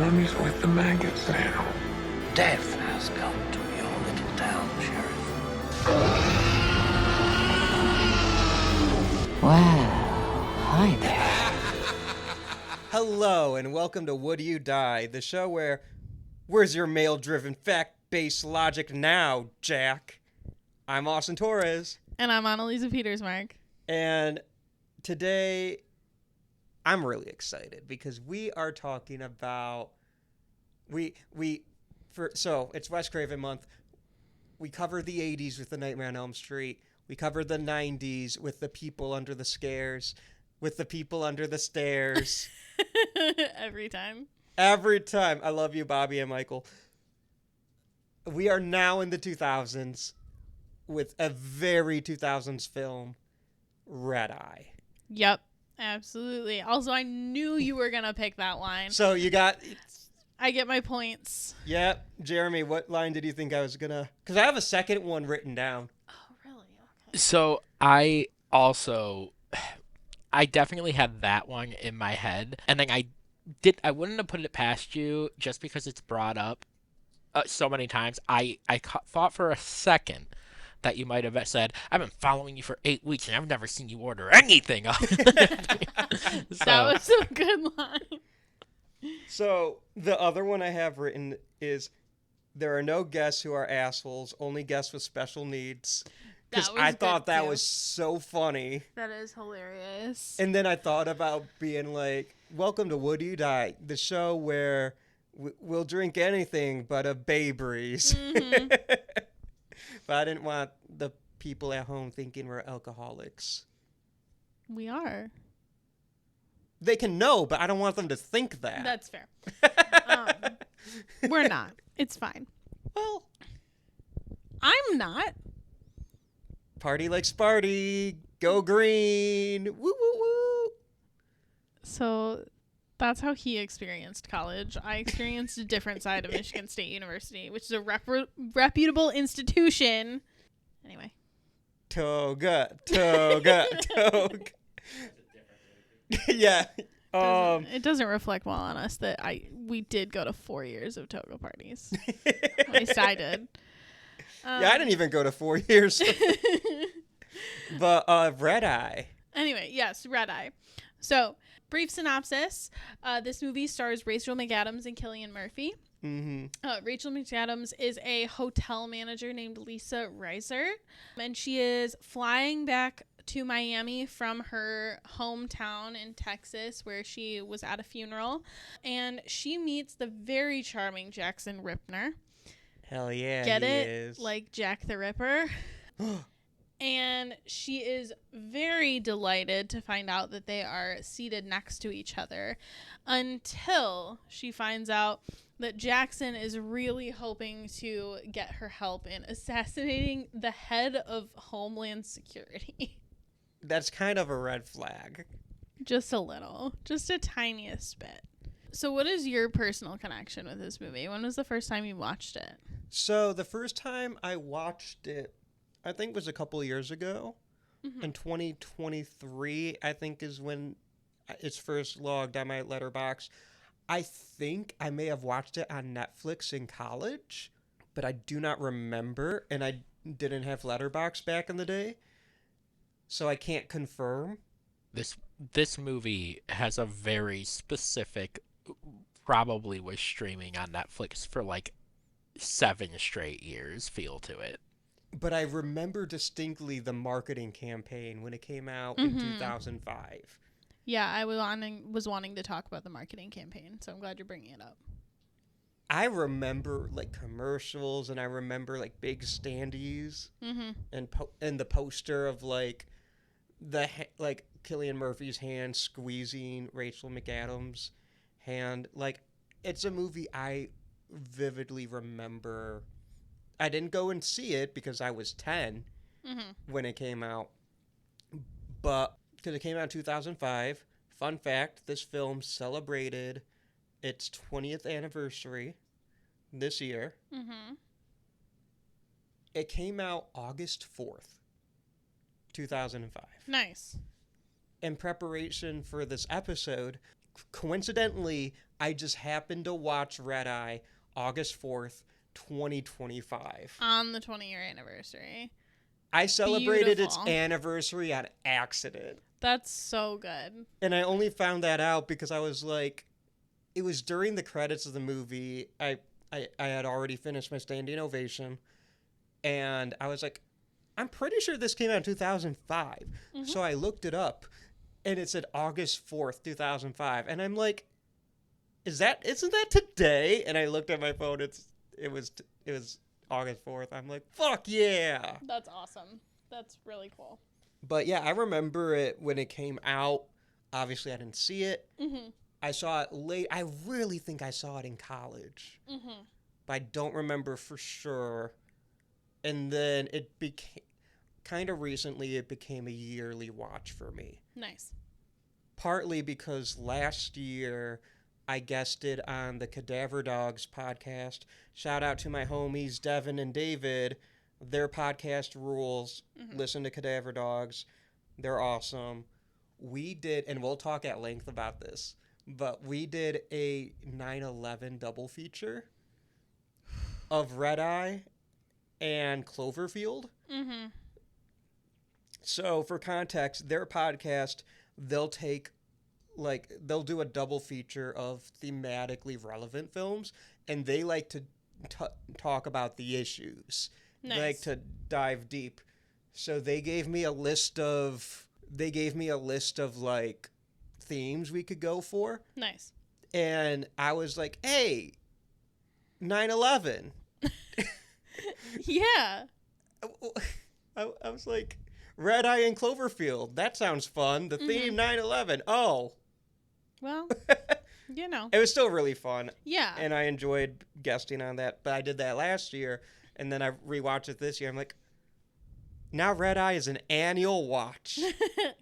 mummy's with the maggots now. Death has come to your little town, Sheriff. Well, hi there. Hello, and welcome to Would You Die, the show where's your male-driven, fact-based logic now, Jack? I'm Austin Torres. And I'm Anneliese Petersmark. And today, I'm really excited because we are talking about, so it's Wes Craven Month. We covered the 80s with The Nightmare on Elm Street. We covered the 90s with The People Under the Scares, with The People Under the Stairs. Every time. I love you, Bobby and Michael. We are now in the 2000s with a very 2000s film, Red Eye. Yep, absolutely. Also, I knew you were going to pick that line. So you got... I get my points. Yep. Jeremy, what line did you think I was going to... Because I have a second one written down. Oh, really? Okay. So I definitely had that one in my head. And then I wouldn't have put it past you just because it's brought up so many times. I thought for a second that you might have said, I've been following you for 8 weeks and I've never seen you order anything. That was a good line. So the other one I have written is, there are no guests who are assholes, only guests with special needs. Because I thought that was so funny. That is hilarious. And then I thought about being like, welcome to Would You Die, the show where we'll drink anything but a Bay Breeze. Mm-hmm. But I didn't want the people at home thinking we're alcoholics. We are. They can know, but I don't want them to think that. That's fair. We're not. It's fine. Well, I'm not. party like Sparty. Go green. Woo, woo, woo. So that's how he experienced college. I experienced a different side of Michigan State University, which is a reputable institution. Anyway. Toga. Yeah. It doesn't reflect well on us that we did go to 4 years of toga parties. At least I did. Yeah, I didn't even go to 4 years. But Red Eye. Anyway, yes, Red Eye. So, brief synopsis. This movie stars Rachel McAdams and Cillian Murphy. Mm-hmm. Rachel McAdams is a hotel manager named Lisa Reiser, and she is flying back to Miami from her hometown in Texas, where she was at a funeral, and she meets the very charming Jackson Ripner. Hell yeah, Get he it? is. Like Jack the Ripper. And she is very delighted to find out that they are seated next to each other, until she finds out that Jackson is really hoping to get her help in assassinating the head of Homeland Security. That's kind of a red flag. Just a little. Just a tiniest bit. So what is your personal connection with this movie? When was the first time you watched it? So the first time I watched it, I think was a couple of years ago. Mm-hmm. In 2023, I think is when it's first logged on my Letterboxd. I think I may have watched it on Netflix in college, but I do not remember, and I didn't have Letterboxd back in the day, so I can't confirm. This movie has a very specific, probably was streaming on Netflix for like 7 straight years feel to it. But I remember distinctly the marketing campaign when it came out in 2005. Yeah, I was wanting to talk about the marketing campaign, so I'm glad you're bringing it up. I remember like commercials, and I remember like big standees, and the poster of like like Cillian Murphy's hand squeezing Rachel McAdams' hand. Like, it's a movie I vividly remember. I didn't go and see it because I was 10 when it came out, but because it came out in 2005. Fun fact, this film celebrated its 20th anniversary this year. It came out August 4th, 2005. Nice. In preparation for this episode, coincidentally, I just happened to watch Red Eye August 4th, 2025. On the 20-year anniversary. I celebrated its Beautiful. anniversary on accident. That's so good. And I only found that out because I was like, it was during the credits of the movie. I had already finished my standing ovation. And I was like, I'm pretty sure this came out in 2005. Mm-hmm. So I looked it up. And it said August 4th, 2005. And I'm like, isn't that today? And I looked at my phone. It was August 4th. I'm like, fuck yeah. That's awesome. That's really cool. But yeah, I remember it when it came out. Obviously, I didn't see it. Mm-hmm. I saw it late. I really think I saw it in college. Mm-hmm. But I don't remember for sure. And then it became, kind of recently, it became a yearly watch for me. Nice. Partly because last year I guested on the Cadaver Dogs podcast. Shout out to my homies Devin and David. Their podcast rules. Mm-hmm. Listen to Cadaver Dogs. They're awesome. We did, and we'll talk at length about this, but we did a 9/11 double feature of Red Eye and Cloverfield. Mm-hmm. So for context, their podcast, they'll do a double feature of thematically relevant films, and they like to talk about the issues. Nice. They like to dive deep. So they gave me a list of like themes we could go for, Nice. and I was like, "Hey, 9/11." Yeah. I was like, Red Eye and Cloverfield. That sounds fun. The theme 9/11. Oh. Well, you know. It was still really fun. Yeah. And I enjoyed guesting on that. But I did that last year, and then I rewatched it this year. I'm like, now Red Eye is an annual watch.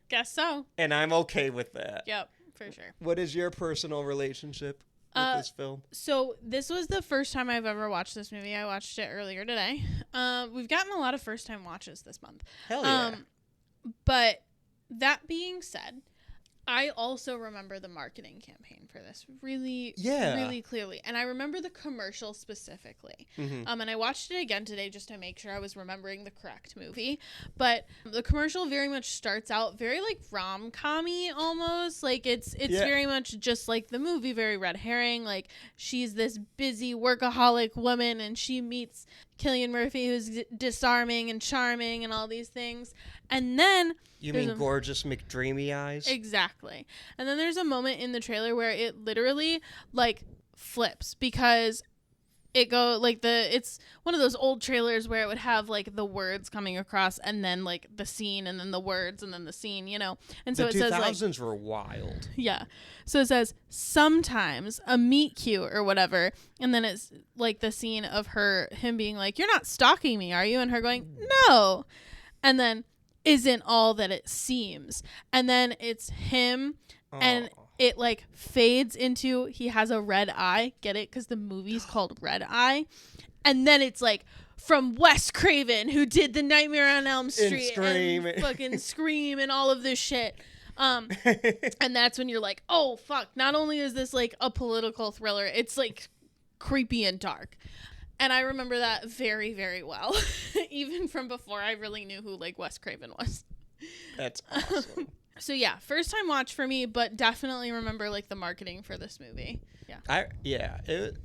Guess so. And I'm okay with that. Yep, for sure. What is your personal relationship with this film? So this was the first time I've ever watched this movie. I watched it earlier today. We've gotten a lot of first-time watches this month. Hell yeah. But that being said, I also remember the marketing campaign for this really clearly. And I remember the commercial specifically. Mm-hmm. And I watched it again today just to make sure I was remembering the correct movie. But the commercial very much starts out very like rom-com-y almost. Like it's very much just like the movie, very red herring. Like she's this busy workaholic woman and she meets Cillian Murphy, who's disarming and charming and all these things. And then You mean gorgeous McDreamy eyes? Exactly. And then there's a moment in the trailer where it literally like flips because it it's one of those old trailers where it would have like the words coming across and then like the scene and then the words and then the scene, you know. And so the it says like 2000s were wild. yeah. So it says sometimes a meet cute or whatever. And then it's like the scene of him being like, "You're not stalking me, are you?" And her going, "No." And then isn't all that it seems. And then it's him and it like fades into he has a red eye. Get it? Because the movie's called Red Eye. And then it's like from Wes Craven, who did The Nightmare on Elm Street and fucking Scream and all of this shit. And that's when you're like, oh fuck, not only is this like a political thriller, it's like creepy and dark. And I remember that very, very well, even from before I really knew who like Wes Craven was. That's awesome. So yeah, first time watch for me, but definitely remember like the marketing for this movie. Yeah. It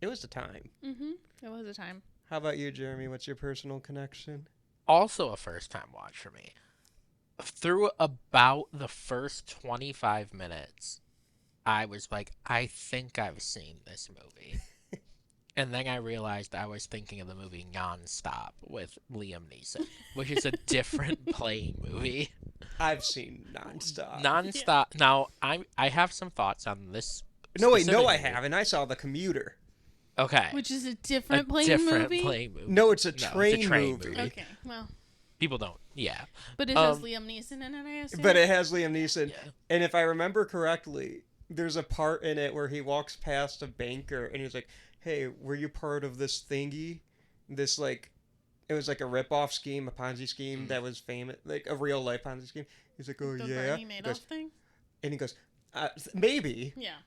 was the time. Mm-hmm. It was a time. How about you, Jeremy? What's your personal connection? Also a first-time watch for me. Through about the first 25 minutes, I was like, I think I've seen this movie. And then I realized I was thinking of the movie Nonstop with Liam Neeson, which is a different playing movie. I've seen Nonstop. Nonstop. Yeah. Now, I have some thoughts on this. No, I haven't. I saw The Commuter. Okay. Which is a different playing movie? No, it's a train movie. Okay, well. People don't. Yeah. But it has Liam Neeson in it, I assume? But it has Liam Neeson. Yeah. And if I remember correctly, there's a part in it where he walks past a banker and he's like, "Hey, were you part of this thingy? This, like, it was like a rip-off scheme, a Ponzi scheme that was famous, like a real-life Ponzi scheme." He's like, "Oh, the yeah." Bernie Madoff thing? And he goes, Maybe. Yeah.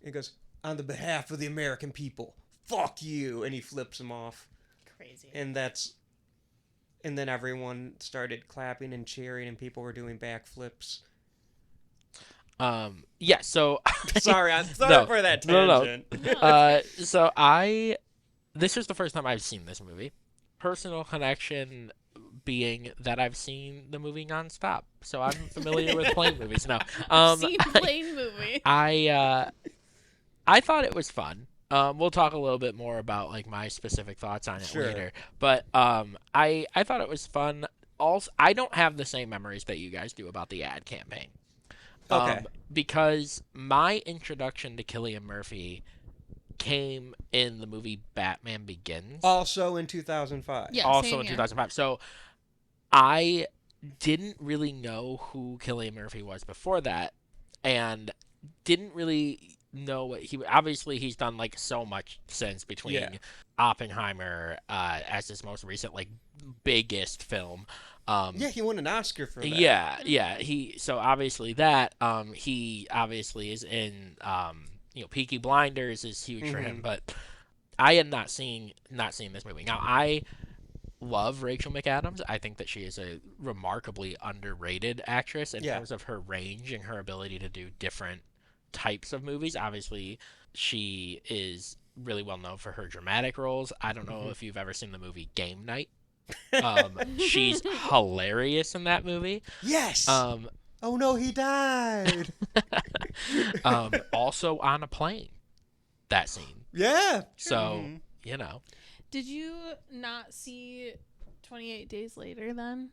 He goes, on the behalf of the American people, fuck you, and he flips him off. Crazy. And then everyone started clapping and cheering, and people were doing backflips. Yeah, so Sorry No. for that No. tangent. So this is the first time I've seen this movie. Personal connection being that I've seen the movie nonstop, so I'm familiar with plane movies now. Seen plane movie. I thought it was fun. We'll talk a little bit more about like my specific thoughts on it Sure. later. But I thought it was fun. Also, I don't have the same memories that you guys do about the ad campaign. Okay. Because my introduction to Cillian Murphy came in the movie Batman Begins. Also in 2005. Yeah, Also same in here. 2005. So I didn't really know who Cillian Murphy was before that, and didn't really know what obviously he's done like so much since, between Oppenheimer as his most recent like biggest film. Yeah, he won an Oscar for that. Yeah. So obviously that he obviously is in Peaky Blinders is huge for him, but I had not seen this movie. Now I love Rachel McAdams. I think that she is a remarkably underrated actress in terms of her range and her ability to do different types of movies. Obviously, she is really well known for her dramatic roles. I don't know if you've ever seen the movie Game Night. She's hilarious in that movie. Yes. Oh no, he died. Also on a plane. That scene. Yeah. So, Did you not see 28 Days Later then?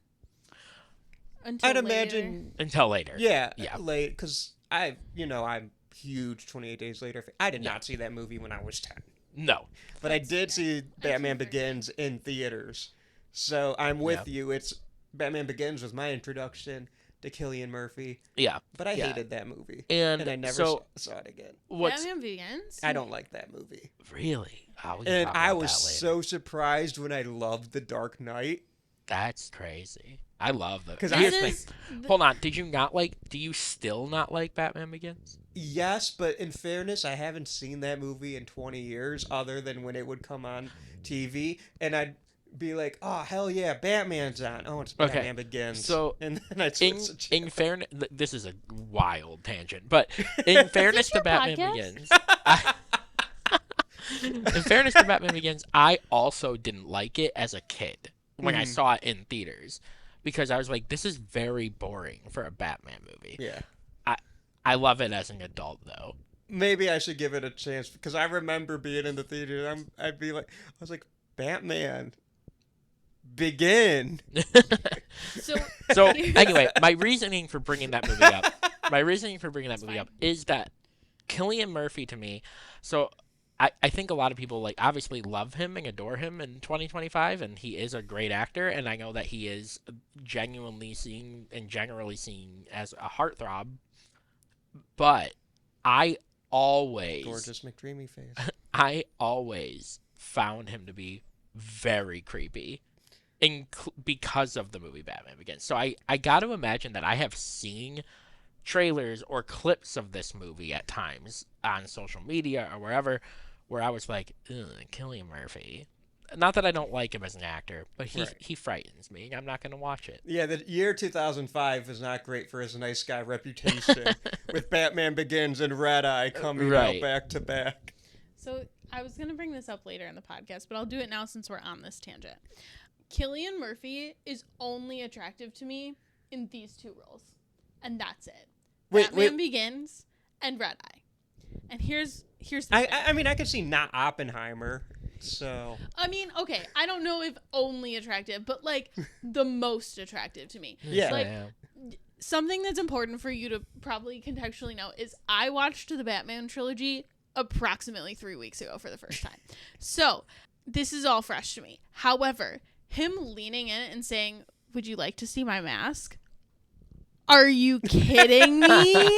I'd imagine until later. Yeah. Yeah. Late, because I'm huge 28 Days Later. I did not see that movie when I was 10. No. But I did see Batman Begins in theaters. So I'm with you. It's Batman Begins was my introduction to Cillian Murphy. Yeah. But I hated that movie. And I never so, saw it again. Batman Begins? I don't like that movie. Really? And I was so surprised when I loved The Dark Knight. That's crazy. I love that. Because Here's the thing. Hold on. Do you still not like Batman Begins? Yes, but in fairness, I haven't seen that movie in 20 years other than when it would come on TV. And I'd be like, oh, hell yeah, Batman's on. Oh, it's Batman Begins. So, and then I'd switch the channel. In fairness, this is a wild tangent, but in fairness to Batman Begins, in fairness to Batman Begins, I also didn't like it as a kid when I saw it in theaters, because I was like, this is very boring for a Batman movie. Yeah. I love it as an adult, though. Maybe I should give it a chance, because I remember being in the theater, and I was like, Batman, begin. So anyway, my reasoning for bringing that movie up is that Cillian Murphy, to me, so I think a lot of people like obviously love him and adore him in 2025, and he is a great actor, and I know that he is genuinely seen and generally seen as a heartthrob, but I always Gorgeous McDreamy face. I always found him to be very creepy because of the movie Batman Begins. So I got to imagine that I have seen trailers or clips of this movie at times on social media or wherever where I was like, Cillian Murphy. Not that I don't like him as an actor, but he frightens me. I'm not going to watch it. Yeah, the year 2005 is not great for his nice guy reputation with Batman Begins and Red Eye coming out back to back. So I was going to bring this up later in the podcast, but I'll do it now since we're on this tangent. Cillian Murphy is only attractive to me in these two roles, and that's it. Batman Begins and Red Eye. And here's the thing. I mean, I could see not Oppenheimer, so... I mean, okay, I don't know if only attractive, but, like, the most attractive to me. Yeah. Like, something that's important for you to probably contextually know is I watched the Batman trilogy approximately 3 weeks ago for the first time. So, this is all fresh to me. However, him leaning in and saying, "Would you like to see my mask?" Are you kidding me?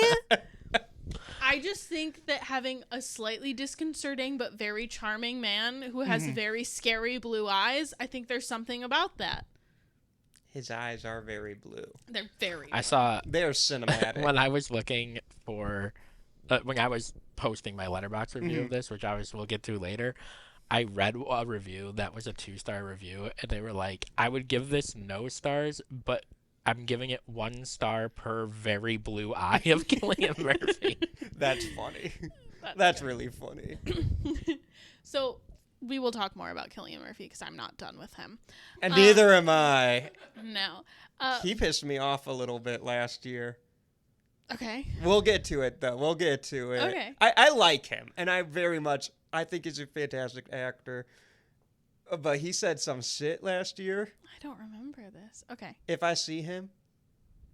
I just think that having a slightly disconcerting but very charming man who has very scary blue eyes, I think there's something about that. His eyes are very blue. They're very blue. I saw... They're cinematic. When I was looking for when I was posting my Letterboxd review of this, which we'll get to later. I read a review that was a 2-star review, and they were like, I would give this no stars, but I'm giving it 1 star per very blue eye of Cillian Murphy. That's funny. That's really funny. So we will talk more about Cillian Murphy because I'm not done with him. And neither am I. No. He pissed me off a little bit last year. Okay. We'll get to it, though. We'll get to it. Okay. I like him, and I think he's a fantastic actor. But he said some shit last year. I don't remember this. Okay. If I see him,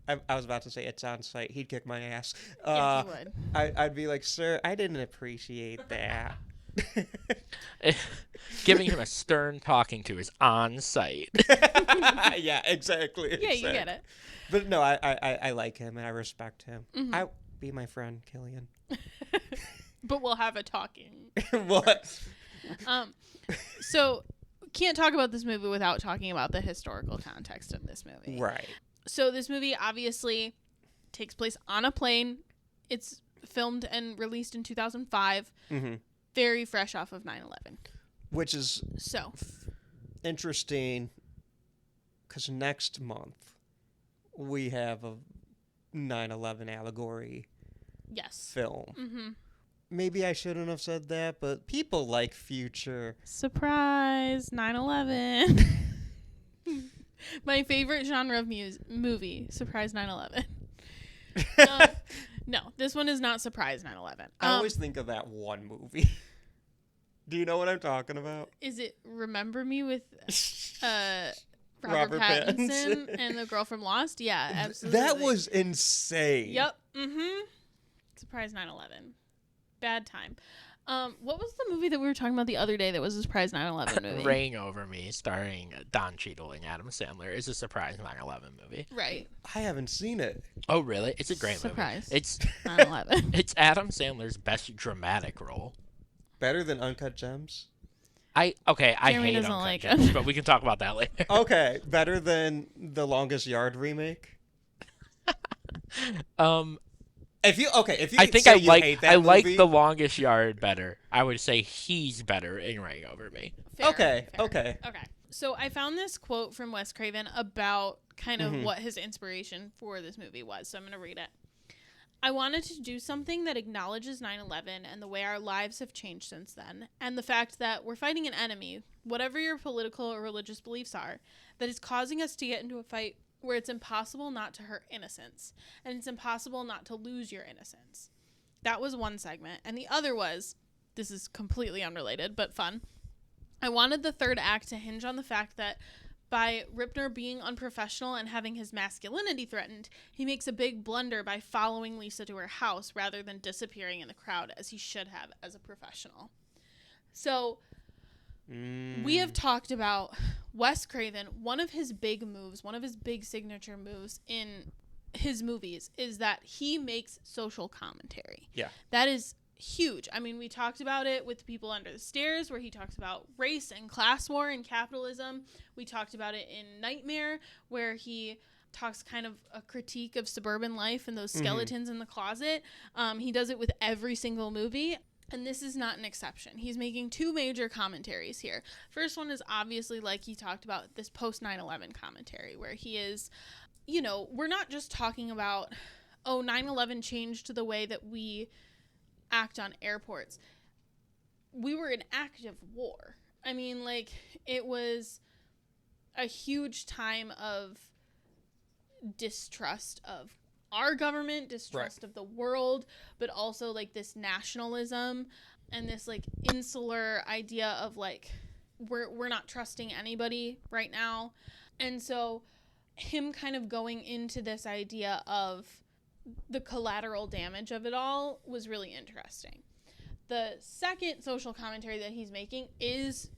I was about to say it's on site. He'd kick my ass. Yes, he would. I'd be like, sir, I didn't appreciate that. Giving him a stern talking to is on site. Yeah, exactly. Yeah, you get it. But no, I like him and I respect him. Mm-hmm. Be my friend, Cillian. But we'll have a talking. What? So can't talk about this movie without talking about the historical context of this movie. Right. So this movie obviously takes place on a plane. It's filmed and released in 2005. Mm-hmm. Very fresh off of 9/11. Which is So interesting because next month we have a 9/11 allegory yes. film. Mm-hmm. Maybe I shouldn't have said that, but people like future. Surprise 9/11. My favorite genre of movie, Surprise 9/11. No, this one is not Surprise 9/11. I always think of that one movie. Do you know what I'm talking about? Is it Remember Me with Robert Pattinson and the girl from Lost? Yeah, absolutely. That was insane. Yep. Mm-hmm. Surprise 9/11. Bad time. What was the movie that we were talking about the other day that was a Surprise 9/11 movie? Reign Over Me, starring Don Cheadle and Adam Sandler, is a Surprise 9/11 movie. Right. I haven't seen it. Oh, really? It's a great Surprise. movie. It's 9/11. It's Adam Sandler's best dramatic role. Better than Uncut Gems? I Jeremy hate doesn't Uncut like Gems, it. but we can talk about that later. Okay, better than the Longest Yard remake? If you I think say I you like hate that I like movie- The Longest Yard better. I would say he's better in Reign Over Me. Fair, Okay, fair. okay. Okay. So I found this quote from Wes Craven about kind of what his inspiration for this movie was. So I'm going to read it. I wanted to do something that acknowledges 9/11 and the way our lives have changed since then, and the fact that we're fighting an enemy, whatever your political or religious beliefs are, that is causing us to get into a fight where it's impossible not to hurt innocence, and it's impossible not to lose your innocence. That was one segment. And the other was, this is completely unrelated, but fun. I wanted the third act to hinge on the fact that by Ripner being unprofessional and having his masculinity threatened, he makes a big blunder by following Lisa to her house rather than disappearing in the crowd as he should have as a professional. So we have talked about Wes Craven. One of his big moves, one of his big signature moves in his movies is that he makes social commentary. Yeah. That is huge. I mean, we talked about it with People Under the Stairs, where he talks about race and class war and capitalism. We talked about it in Nightmare, where he talks kind of a critique of suburban life and those skeletons in the closet. He does it with every single movie. And this is not an exception. He's making two major commentaries here. First one is obviously, like he talked about, this post 9/11 commentary, where he is, you know, we're not just talking about, oh, 9/11 changed the way that we act on airports. We were in active war. I mean, like, it was a huge time of distrust of our government, distrust of the world, but also like this nationalism and this like insular idea of like we're not trusting anybody right now. And so him kind of going into this idea of the collateral damage of it all was really interesting. The second social commentary that he's making is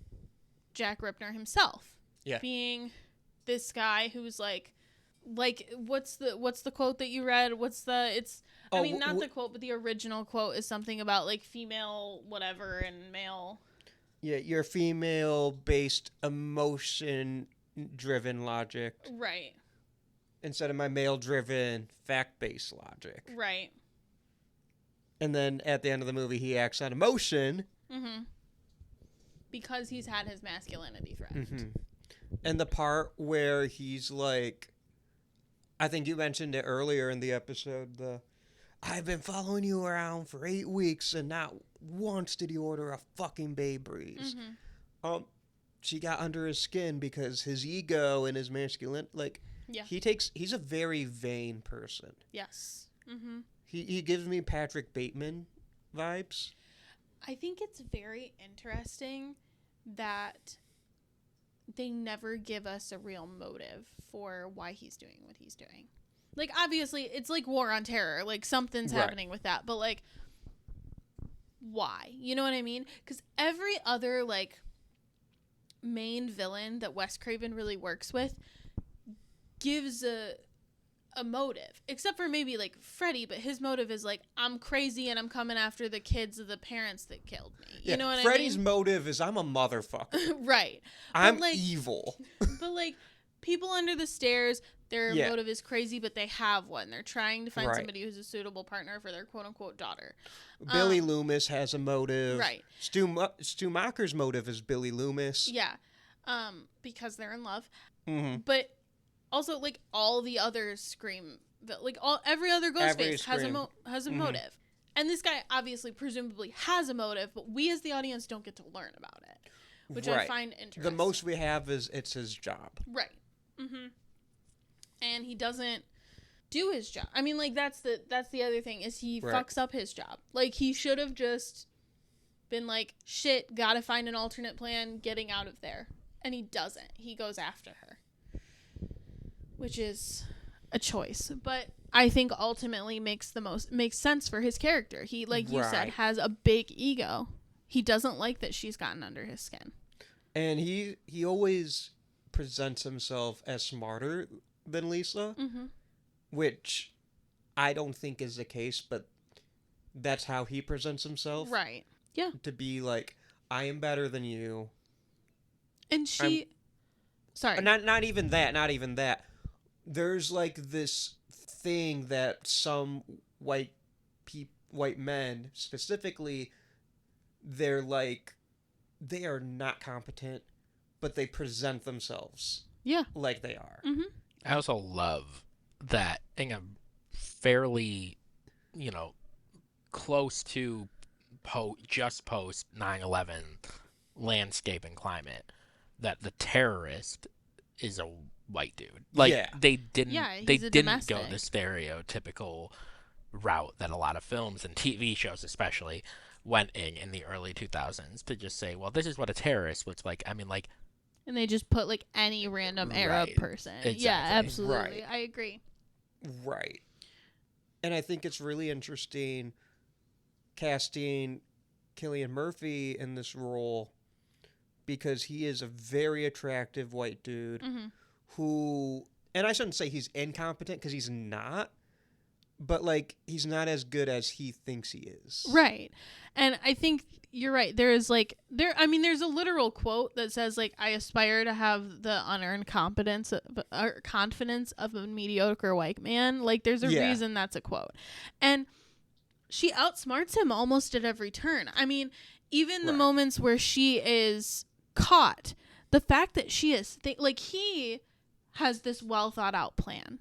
Jack Ripner himself. Yeah. Being this guy who's like what's the quote that you read? I mean, not the quote, but the original quote is something about like female whatever and male. Yeah, your female-based emotion-driven logic. Right. Instead of my male-driven fact-based logic. Right. And then at the end of the movie, he acts on emotion. Mm-hmm. Because he's had his masculinity threatened. Mm-hmm. And the part where he's like, I think you mentioned it earlier in the episode, I've been following you around for 8 weeks and not once did he order a fucking Bay Breeze. Mm-hmm. She got under his skin because his ego and his masculine, he's a very vain person. Yes. Mm-hmm. He gives me Patrick Bateman vibes. I think it's very interesting that they never give us a real motive for why he's doing what he's doing. Like, obviously, it's like War on Terror. Like, something's happening with that. But, like, why? You know what I mean? Because every other, like, main villain that Wes Craven really works with gives a motive. Except for maybe, like, Freddy. But his motive is, like, I'm crazy and I'm coming after the kids of the parents that killed me. You know what Freddy's I mean? motive is I'm a motherfucker. Right. I'm like, evil. But, like, people under the stairs, their motive is crazy, but they have one. They're trying to find somebody who's a suitable partner for their quote-unquote daughter. Billy Loomis has a motive. Right. Stu Macher's motive is Billy Loomis. Yeah. Because they're in love. Mm-hmm. But also, like, all the others scream, like, every other Ghostface has a motive. And this guy obviously, presumably, has a motive, but we as the audience don't get to learn about it, which I find interesting. The most we have is it's his job. Right. Mm-hmm. And he doesn't do his job. I mean, like, that's the other thing, is he fucks up his job. Like, he should have just been like, shit, gotta find an alternate plan, getting out of there. And he doesn't. He goes after her. Which is a choice. But I think ultimately makes sense for his character. He, like you said, has a big ego. He doesn't like that she's gotten under his skin. And he always presents himself as smarter than Lisa, which I don't think is the case, but that's how he presents himself. Right. Yeah. To be like, I am better than you. And sorry. Not even that. There's like this thing that some white men specifically, they're like, they are not competent, but they present themselves like they are. Mm-hmm. I also love that in a fairly, close to just post 9/11 landscape and climate, that the terrorist is a white dude. Like, they didn't go the stereotypical route that a lot of films and TV shows especially went in the early 2000s to just say, well, this is what a terrorist looks like. I mean, like, and they just put, like, any random Arab person. Exactly. Yeah, absolutely. I agree. Right. And I think it's really interesting casting Cillian Murphy in this role, because he is a very attractive white dude who, and I shouldn't say he's incompetent, because he's not, but, like, he's not as good as he thinks he is. Right. And I think you're right. There's a literal quote that says, like, I aspire to have the unearned confidence of a mediocre white man. Like, there's a reason that's a quote. And she outsmarts him almost at every turn. I mean, even the moments where she is caught, the fact that she is, he has this well thought out plan.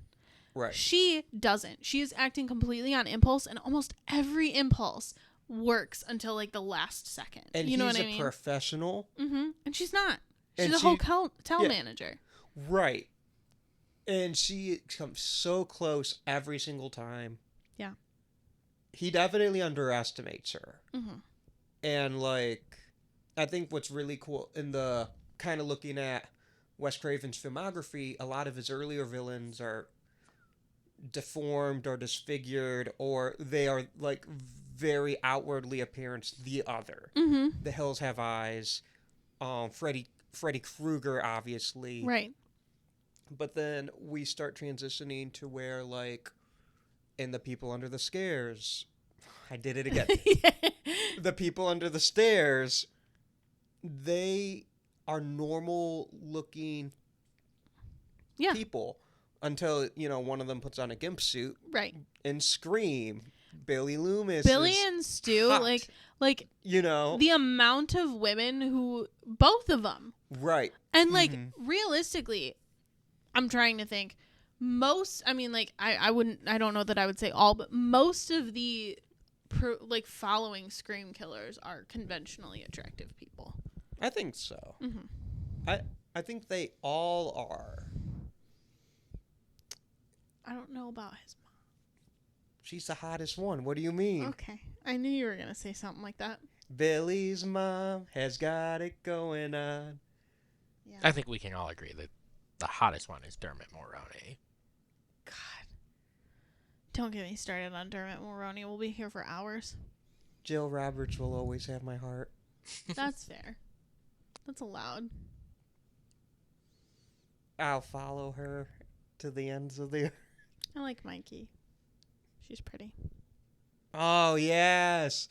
Right. She doesn't. She is acting completely on impulse, and almost every impulse works until, like, the last second. And you know he's what I mean? a professional. Mm-hmm. And she's not. She's And a hotel manager. Right. And she comes so close every single time. Yeah. He definitely underestimates her. Mm-hmm. And, like, I think what's really cool in the kind of looking at Wes Craven's filmography, a lot of his earlier villains are deformed or disfigured, or they are, like, very outwardly appearance the other. Mm-hmm. The Hills Have Eyes, Freddy Krueger, obviously. Right. But then we start transitioning to where, like, in The People Under the Stairs, I did it again. The People Under the Stairs, they are normal looking people until, one of them puts on a gimp suit. Right. And Scream, Billy Loomis. Billy is and Stu, hot, like you know, the amount of women who, both of them, right? and like realistically, I'm trying to think. Most, I mean, like I don't know that I would say all, but most of the like following Scream killers are conventionally attractive people. I think so. Mm-hmm. I think they all are. I don't know about his mom. She's the hottest one. What do you mean? Okay, I knew you were gonna say something like that. Billy's mom has got it going on. Yeah. I think we can all agree that the hottest one is Dermot Mulroney. God, don't get me started on Dermot Mulroney. We'll be here for hours. Jill Roberts will always have my heart. That's fair. That's allowed. I'll follow her to the ends of the earth. I like Mikey. She's pretty. Oh, yes.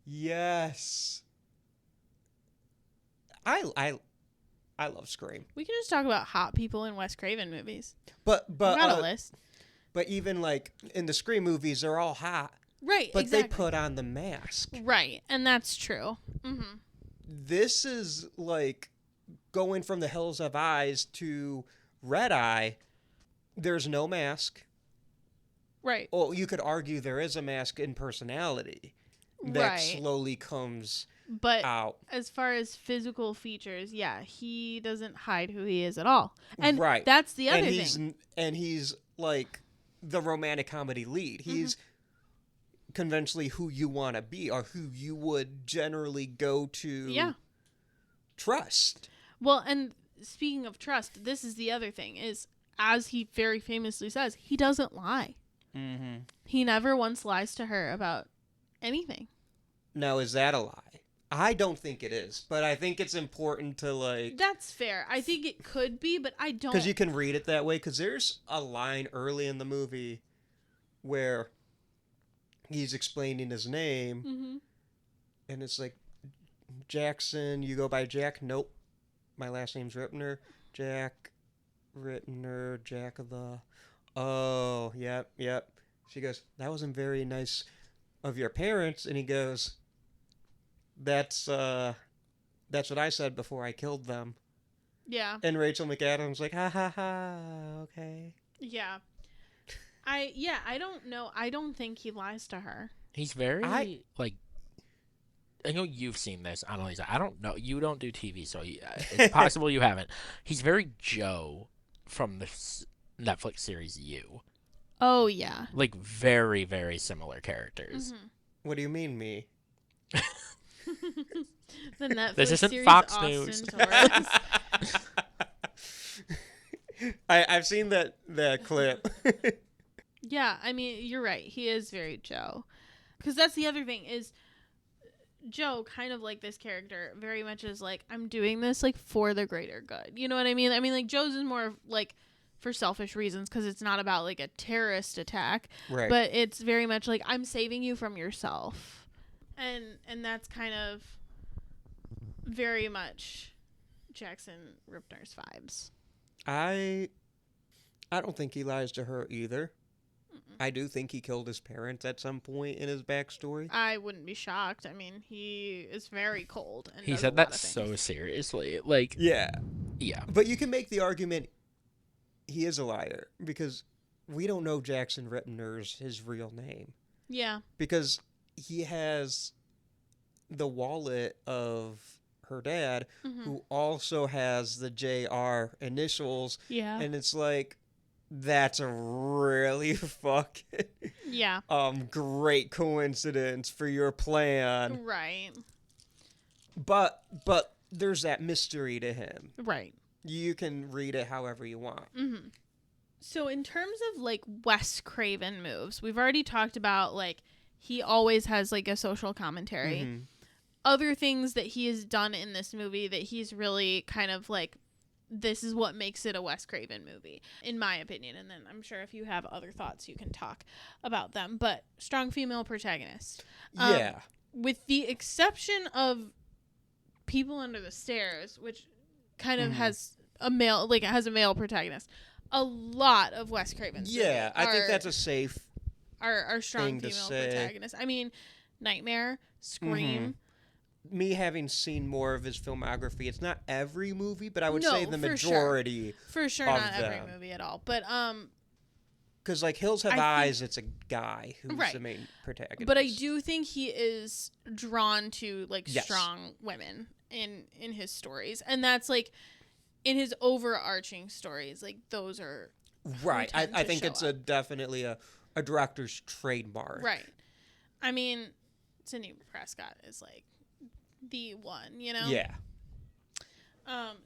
Yes. I love Scream. We can just talk about hot people in Wes Craven movies. But I got a list. But even like in the Scream movies, they're all hot. Right, But exactly. they put on the mask. Right, and that's true. Mm-hmm. This is like going from The Hills Have Eyes to Red Eye. There's no mask. Right. Well, you could argue there is a mask in personality that Right. slowly comes But out. as far as physical features, yeah, he doesn't hide who he is at all. And Right. that's the other and he's, thing. And he's like the romantic comedy lead. He's conventionally who you want to be or who you would generally go to trust. Well, and speaking of trust, this is the other thing is, as he very famously says, he doesn't lie. Mm-hmm. He never once lies to her about anything. Now, is that a lie? I don't think it is, but I think it's important to like... That's fair. I think it could be, but I don't. Because you can read it that way, because there's a line early in the movie where he's explaining his name, Mm-hmm. and it's like, Jackson, you go by Jack? Nope. My last name's Rittner. Jack Rittner, Jack of the... Oh, yep. She goes, that wasn't very nice of your parents. And he goes, that's what I said before I killed them. Yeah. And Rachel McAdams like, ha ha ha, okay. Yeah. I don't know. I don't think he lies to her. He's very, like, I know you've seen this, Anneliese. I don't know. You don't do TV, so it's possible you haven't. He's very Joe from the Netflix series You. Oh, yeah. Like, very, very similar characters. Mm-hmm. What do you mean, me? The Netflix This isn't series Fox Austin News. Torres. I've seen that clip. Yeah, I mean, you're right. He is very Joe. Because that's the other thing is Joe, kind of like this character, very much is like, I'm doing this like for the greater good. You know what I mean? I mean, like Joe's is more of, like for selfish reasons because it's not about like a terrorist attack. Right. But it's very much like, I'm saving you from yourself. And that's kind of very much Jackson Rippner's vibes. I don't think he lies to her either. I do think he killed his parents at some point in his backstory. I wouldn't be shocked. I mean, he is very cold. And He does said a that lot of so things. seriously. Like, Yeah. yeah. But you can make the argument he is a liar because we don't know Jackson Rittner's his real name. Yeah. Because he has the wallet of her dad, who also has the JR initials. Yeah. And it's like, that's a really fucking Yeah. great coincidence for your plan. Right. But there's that mystery to him. Right. You can read it however you want. Mm-hmm. So in terms of like Wes Craven moves, we've already talked about like he always has like a social commentary. Mm-hmm. Other things that he has done in this movie that he's really kind of like, this is what makes it a Wes Craven movie, in my opinion. And then I'm sure if you have other thoughts, you can talk about them. But strong female protagonist. Yeah. With the exception of People Under the Stairs, which kind of has a male, has a male protagonist. A lot of Wes Craven's Yeah, movies I think are- that's a safe our strong thing to female say. protagonists. I mean, Nightmare, Scream. Me having seen more of his filmography, it's not every movie, but I would No, say the for sure. majority. For sure, of not every them. movie at all. But Because like Hills Have I Eyes, it's a guy who's Right. the main protagonist. but I do think he is drawn to like Yes. strong women in his stories, and that's like in his overarching stories. Like those are Right. tend I to think show it's up. definitely a director's trademark. right. I mean, Sidney Prescott is like the one, you know. Yeah.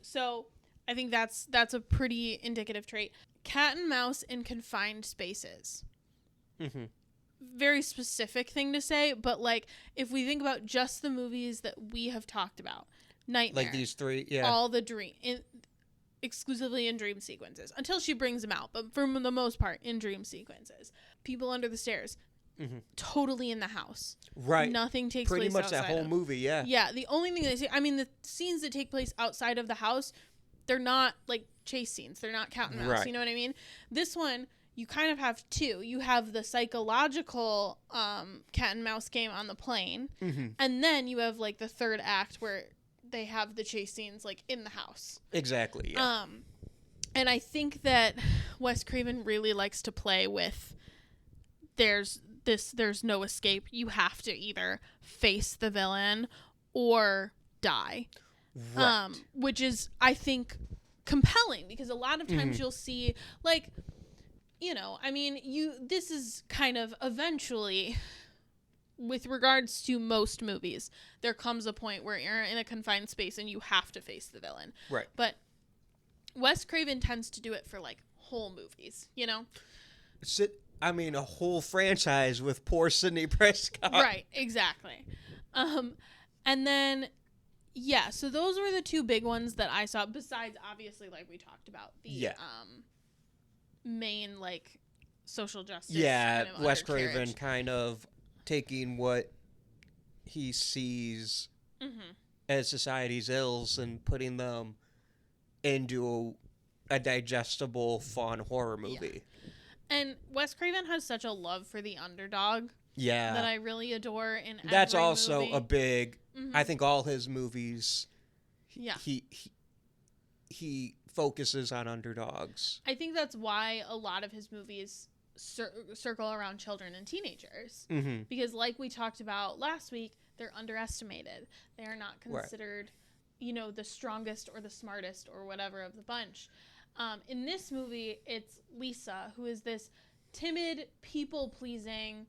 So I think that's a pretty indicative trait. Cat and mouse in confined spaces. Mm-hmm. Very specific thing to say, but like if we think about just the movies that we have talked about, Nightmare, Like these three, yeah. all the exclusively in dream sequences until she brings them out, but for the most part in dream sequences. People Under the Stairs, totally in the house. Right. Nothing takes Pretty place much outside that whole of. movie, yeah. Yeah, the only thing they say, I mean, the scenes that take place outside of the house, they're not like chase scenes. They're not cat and mouse. Right. You know what I mean? This one, you kind of have two. You have the psychological cat and mouse game on the plane, and then you have like the third act where they have the chase scenes like in the house. Exactly, yeah. And I think that Wes Craven really likes to play with there's no escape. You have to either face the villain or die. Right. Which is, I think, compelling because a lot of times you'll see, like, you know, I mean, this is kind of eventually, with regards to most movies, there comes a point where you're in a confined space and you have to face the villain. Right. But Wes Craven tends to do it for, like, whole movies, you know? A whole franchise with poor Sidney Prescott. Right, exactly. And then, yeah, so those were the two big ones that I saw, besides, obviously, like we talked about, the main, like, social justice. Yeah, kind of Wes undercarriage. Craven kind of taking what he sees as society's ills and putting them into a digestible, fun horror movie. And Wes Craven has such a love for the underdog Yeah. that I really adore in every That's also movie. a big, I think all his movies, Yeah. he focuses on underdogs. I think that's why a lot of his movies circle around children and teenagers. Mm-hmm. Because like we talked about last week, they're underestimated. They are not considered, the strongest or the smartest or whatever of the bunch. In this movie, it's Lisa, who is this timid, people-pleasing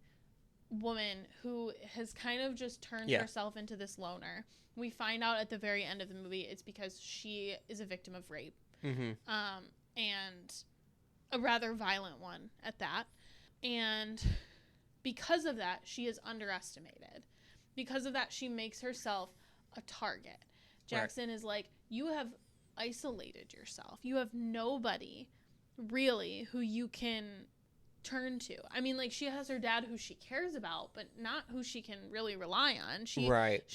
woman who has kind of just turned herself into this loner. We find out at the very end of the movie it's because she is a victim of rape. Mm-hmm. And a rather violent one at that. And because of that, she is underestimated. Because of that, she makes herself a target. Jackson is like, you have isolated yourself. You have nobody really who you can turn to. I mean, like, she has her dad who she cares about, but not who she can really rely on. She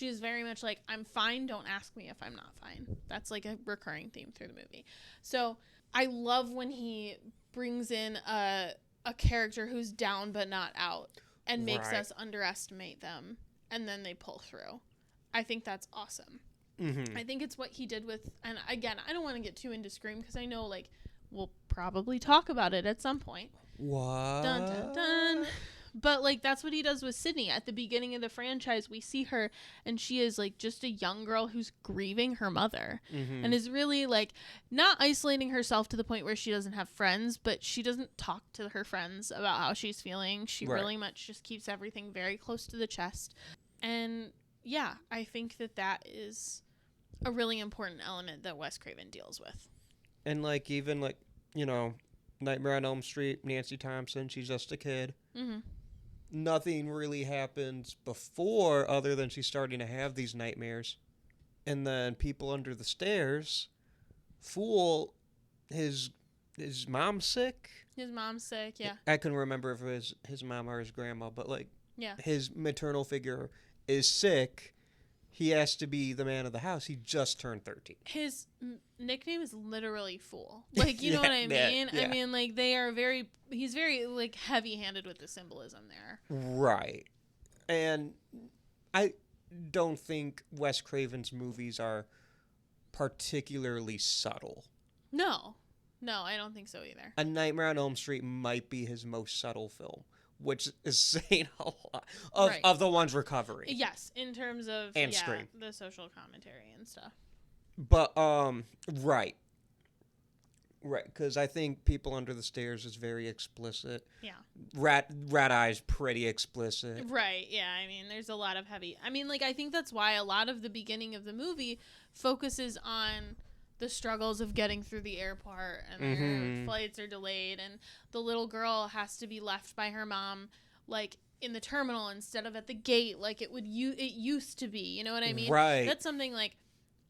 is very much like, I'm fine, don't ask me if I'm not fine. That's like a recurring theme through the movie. So I love when he brings in a character who's down but not out and makes us underestimate them, and then they pull through. I think that's awesome. Mm-hmm. I think it's what he did with, and again, I don't want to get too into Scream because I know, like, we'll probably talk about it at some point. What? Dun, dun, dun. But, like, that's what he does with Sydney. At the beginning of the franchise, we see her, and she is, like, just a young girl who's grieving her mother. Mm-hmm. And is really, like, not isolating herself to the point where she doesn't have friends, but she doesn't talk to her friends about how she's feeling. She really much just keeps everything very close to the chest. And, yeah, I think that is a really important element that Wes Craven deals with. And, like, even, like, Nightmare on Elm Street, Nancy Thompson, she's just a kid. Mm-hmm. Nothing really happens before other than she's starting to have these nightmares. And then People Under the Stairs, Fool, his mom's sick. His mom's sick, yeah. I couldn't remember if it was his mom or his grandma, but, like, Yeah. his maternal figure is sick. he has to be the man of the house. He just turned 13. His nickname is literally Fool. Like, you know what I mean? Yeah. I mean, like, he's very, like, heavy-handed with the symbolism there. Right. And I don't think Wes Craven's movies are particularly subtle. No, I don't think so either. A Nightmare on Elm Street might be his most subtle film, which is saying a lot of the ones we're covering. Yes, in terms of And Scream. the social commentary and stuff. But right, because I think People Under the Stairs is very explicit. Yeah. Rat Eye's pretty explicit. Right. Yeah. I mean, there's a lot of heavy. I mean, like, I think that's why a lot of the beginning of the movie focuses on the struggles of getting through the airport, and their flights are delayed, and the little girl has to be left by her mom, like, in the terminal instead of at the gate, like it used to be. You know what I mean? Right. That's something, like,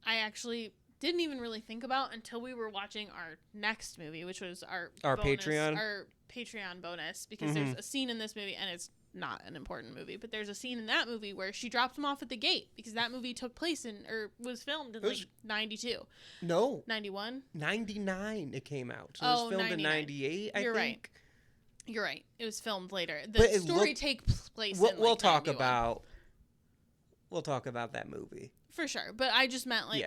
I actually didn't even really think about until we were watching our next movie, which was our bonus, our Patreon bonus, because there's a scene in this movie, and it's not an important movie, but there's a scene in that movie where she dropped him off at the gate, because that movie took place was filmed in like 92. No. 91? 99 it came out. So it was filmed 99. In 98, I think. Right. You're right. It was filmed later. The story takes place in we'll like talk 91. about that movie. For sure. But I just meant, like,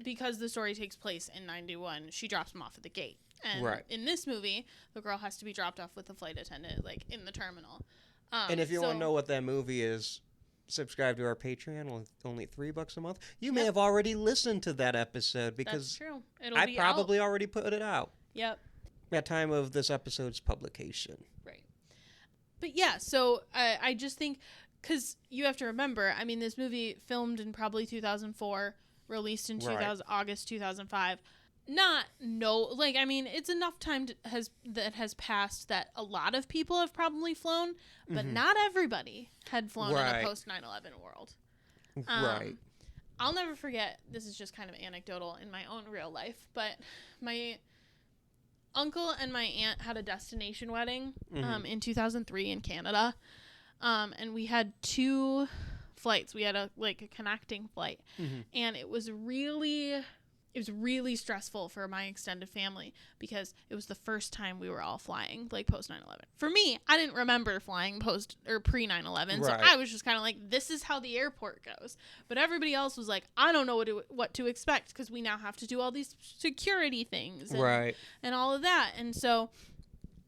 because the story takes place in 91, she drops him off at the gate. And in this movie, the girl has to be dropped off with a flight attendant, like, in the terminal. And if you want to know what that movie is, subscribe to our Patreon, only $3 a month. You may have already listened to that episode, because that's true. I probably already put it out. Yep. At time of this episode's publication. Right. But yeah, so I just think, because you have to remember, I mean, this movie filmed in probably 2004, released in August 2005. I mean, it's enough time that has passed that a lot of people have probably flown, but not everybody had flown in a post 9/11 world. Right. I'll never forget, this is just kind of anecdotal in my own real life, but my uncle and my aunt had a destination wedding in 2003 in Canada, and we had 2 flights. We had a connecting flight, and it was really stressful for my extended family, because it was the first time we were all flying, like, post 9/11. For me, I didn't remember flying post or pre 9/11, so I was just kind of like, this is how the airport goes. But everybody else was like, I don't know what to expect, because we now have to do all these security things and all of that.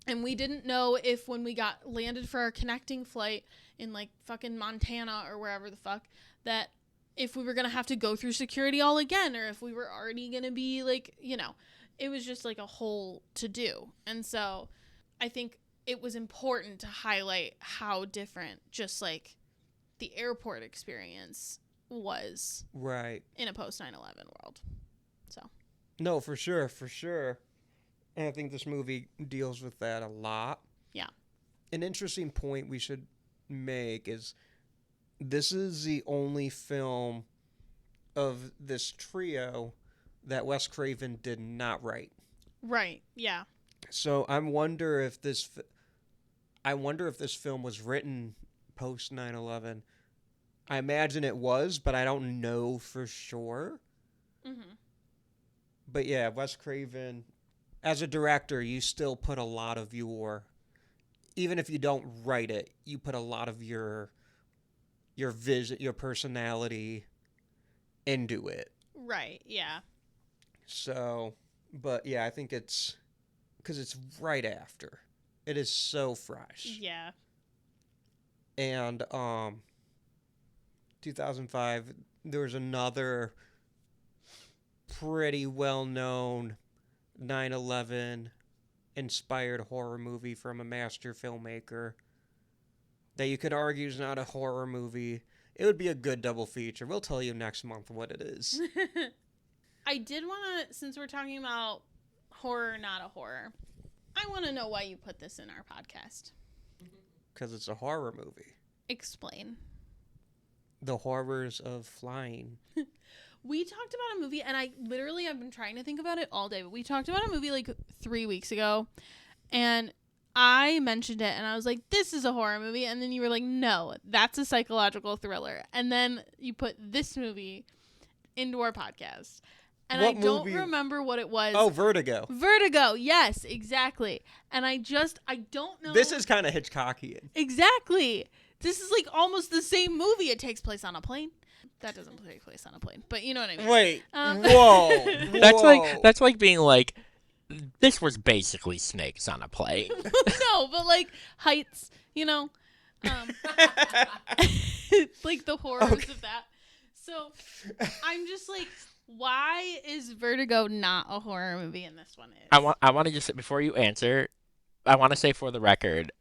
And we didn't know if, when we landed for our connecting flight in, like, fucking Montana or wherever the fuck, that if we were going to have to go through security all again, or if we were already going to be, like, you know, it was just, like, a whole to-do. And so I think it was important to highlight how different just, like, the airport experience was in a post 9/11 world. So. No, for sure. And I think this movie deals with that a lot. Yeah. An interesting point we should make is, this is the only film of this trio that Wes Craven did not write. Right. Yeah. So I wonder if this film was written post 9/11. I imagine it was, but I don't know for sure. But yeah, Wes Craven, as a director, you still put a lot of even if you don't write it, you put a lot of your vision, your personality into it. Right, yeah. So, but yeah, I think it's because it's right after. It is so fresh. Yeah. And 2005, there was another pretty well-known 9/11 inspired horror movie from a master filmmaker that you could argue is not a horror movie. It would be a good double feature. We'll tell you next month what it is. I did want to, since we're talking about horror, not a horror, I want to know why you put this in our podcast. Because it's a horror movie. Explain. The horrors of flying. We talked about a movie, and I've been trying to think about it all day, but we talked about a movie like 3 weeks ago, and I mentioned it and I was like, this is a horror movie. And then you were like, no, that's a psychological thriller. And then you put this movie into our podcast. And What I don't movie? remember what it was. Oh, Vertigo. Vertigo. Yes, exactly. And I don't know. This is kind of Hitchcockian. Exactly. This is like almost the same movie. It takes place on a plane. That doesn't take place on a plane, but you know what I mean. Wait. Whoa. That's like being like, this was basically Snakes on a plane. No, but like heights, like the horrors of that. So I'm just like, why is Vertigo not a horror movie and this one is? I want to just, before you answer, I want to say for the record,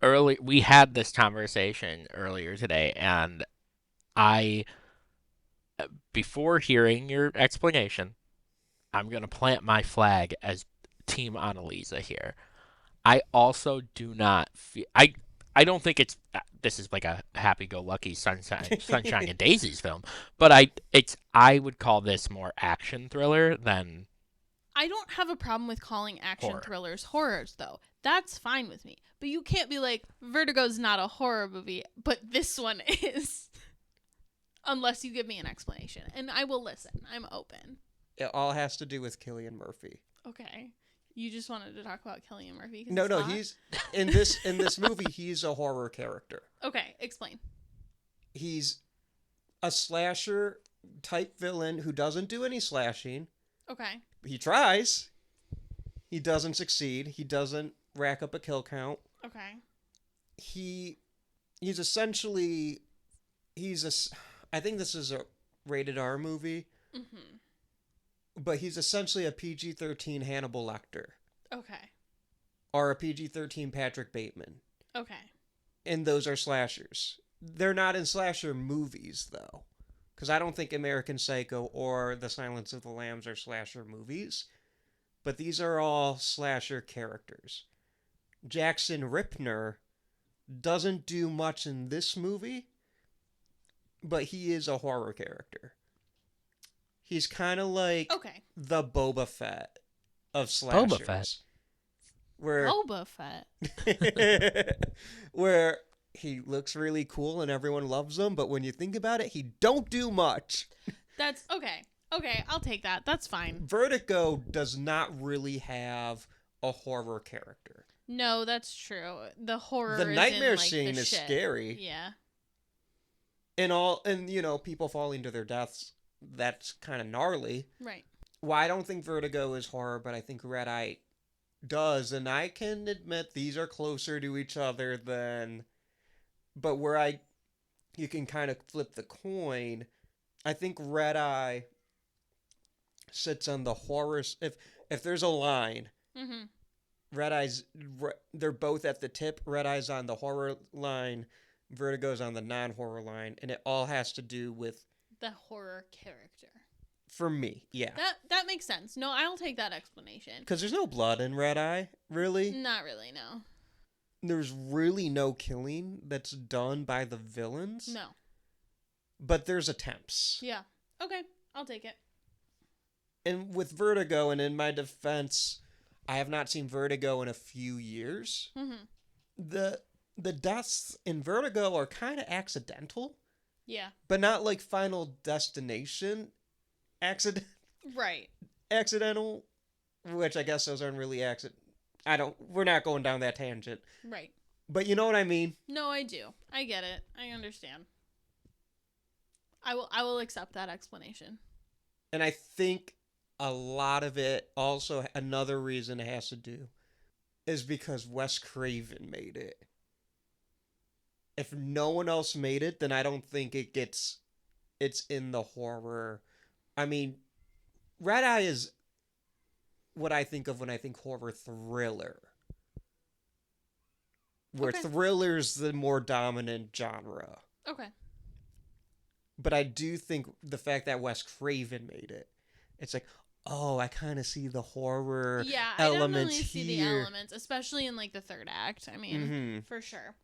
we had this conversation earlier today, and before hearing your explanation, I'm going to plant my flag as Team Anneliese here. I also do not feel... I don't think this is like a happy-go-lucky sunshine and daisies film, but I would call this more action thriller than... I don't have a problem with calling action thrillers horrors, though. That's fine with me. But you can't be like, Vertigo's not a horror movie, but this one is. Unless you give me an explanation. And I will listen. I'm open. It all has to do with Cillian Murphy. Okay. You just wanted to talk about Cillian Murphy? No, he's in this movie. He's a horror character. Okay, explain. He's a slasher type villain who doesn't do any slashing. Okay. He tries. He doesn't succeed. He doesn't rack up a kill count. Okay. He's essentially I think this is a rated R movie. Mm-hmm. But he's essentially a PG-13 Hannibal Lecter. Okay. Or a PG-13 Patrick Bateman. Okay. And those are slashers. They're not in slasher movies, though. Because I don't think American Psycho or The Silence of the Lambs are slasher movies. But these are all slasher characters. Jackson Ripner doesn't do much in this movie, but he is a horror character. He's kind of like the Boba Fett of slashers. Boba Fett. Boba Fett. Where he looks really cool and everyone loves him, but when you think about it, he don't do much. That's okay. Okay, I'll take that. That's fine. Vertigo does not really have a horror character. No, that's true. The horror The is nightmare in, like, scene the is shit. scary. Yeah. And people falling to their deaths, that's kind of gnarly. Right. Well, I don't think Vertigo is horror, but I think Red Eye does, and I can admit these are closer to each other than... But where you can kind of flip the coin, I think Red Eye sits on the horror... If there's a line, Red Eye's... They're both at the tip. Red Eye's on the horror line, Vertigo's on the non-horror line, and it all has to do with... The horror character. For me, yeah. That makes sense. No, I'll take that explanation. Because there's no blood in Red Eye, really. Not really, no. There's really no killing that's done by the villains. No. But there's attempts. Yeah. Okay, I'll take it. And with Vertigo, and in my defense, I have not seen Vertigo in a few years. The deaths in Vertigo are kind of accidental. Yeah. But not like Final Destination accidental, which I guess those aren't really we're not going down that tangent. Right. But you know what I mean? No, I do. I get it. I understand. I will accept that explanation. And I think a lot of it also, another reason it has to do is because Wes Craven made it. If no one else made it, then I don't think it's in the horror. I mean, Red Eye is what I think of when I think horror thriller. Where thriller's the more dominant genre. Okay. But I do think the fact that Wes Craven made it, it's like, oh, I kind of see the horror elements I definitely see the here. elements, especially in like the third act. I mean, for sure.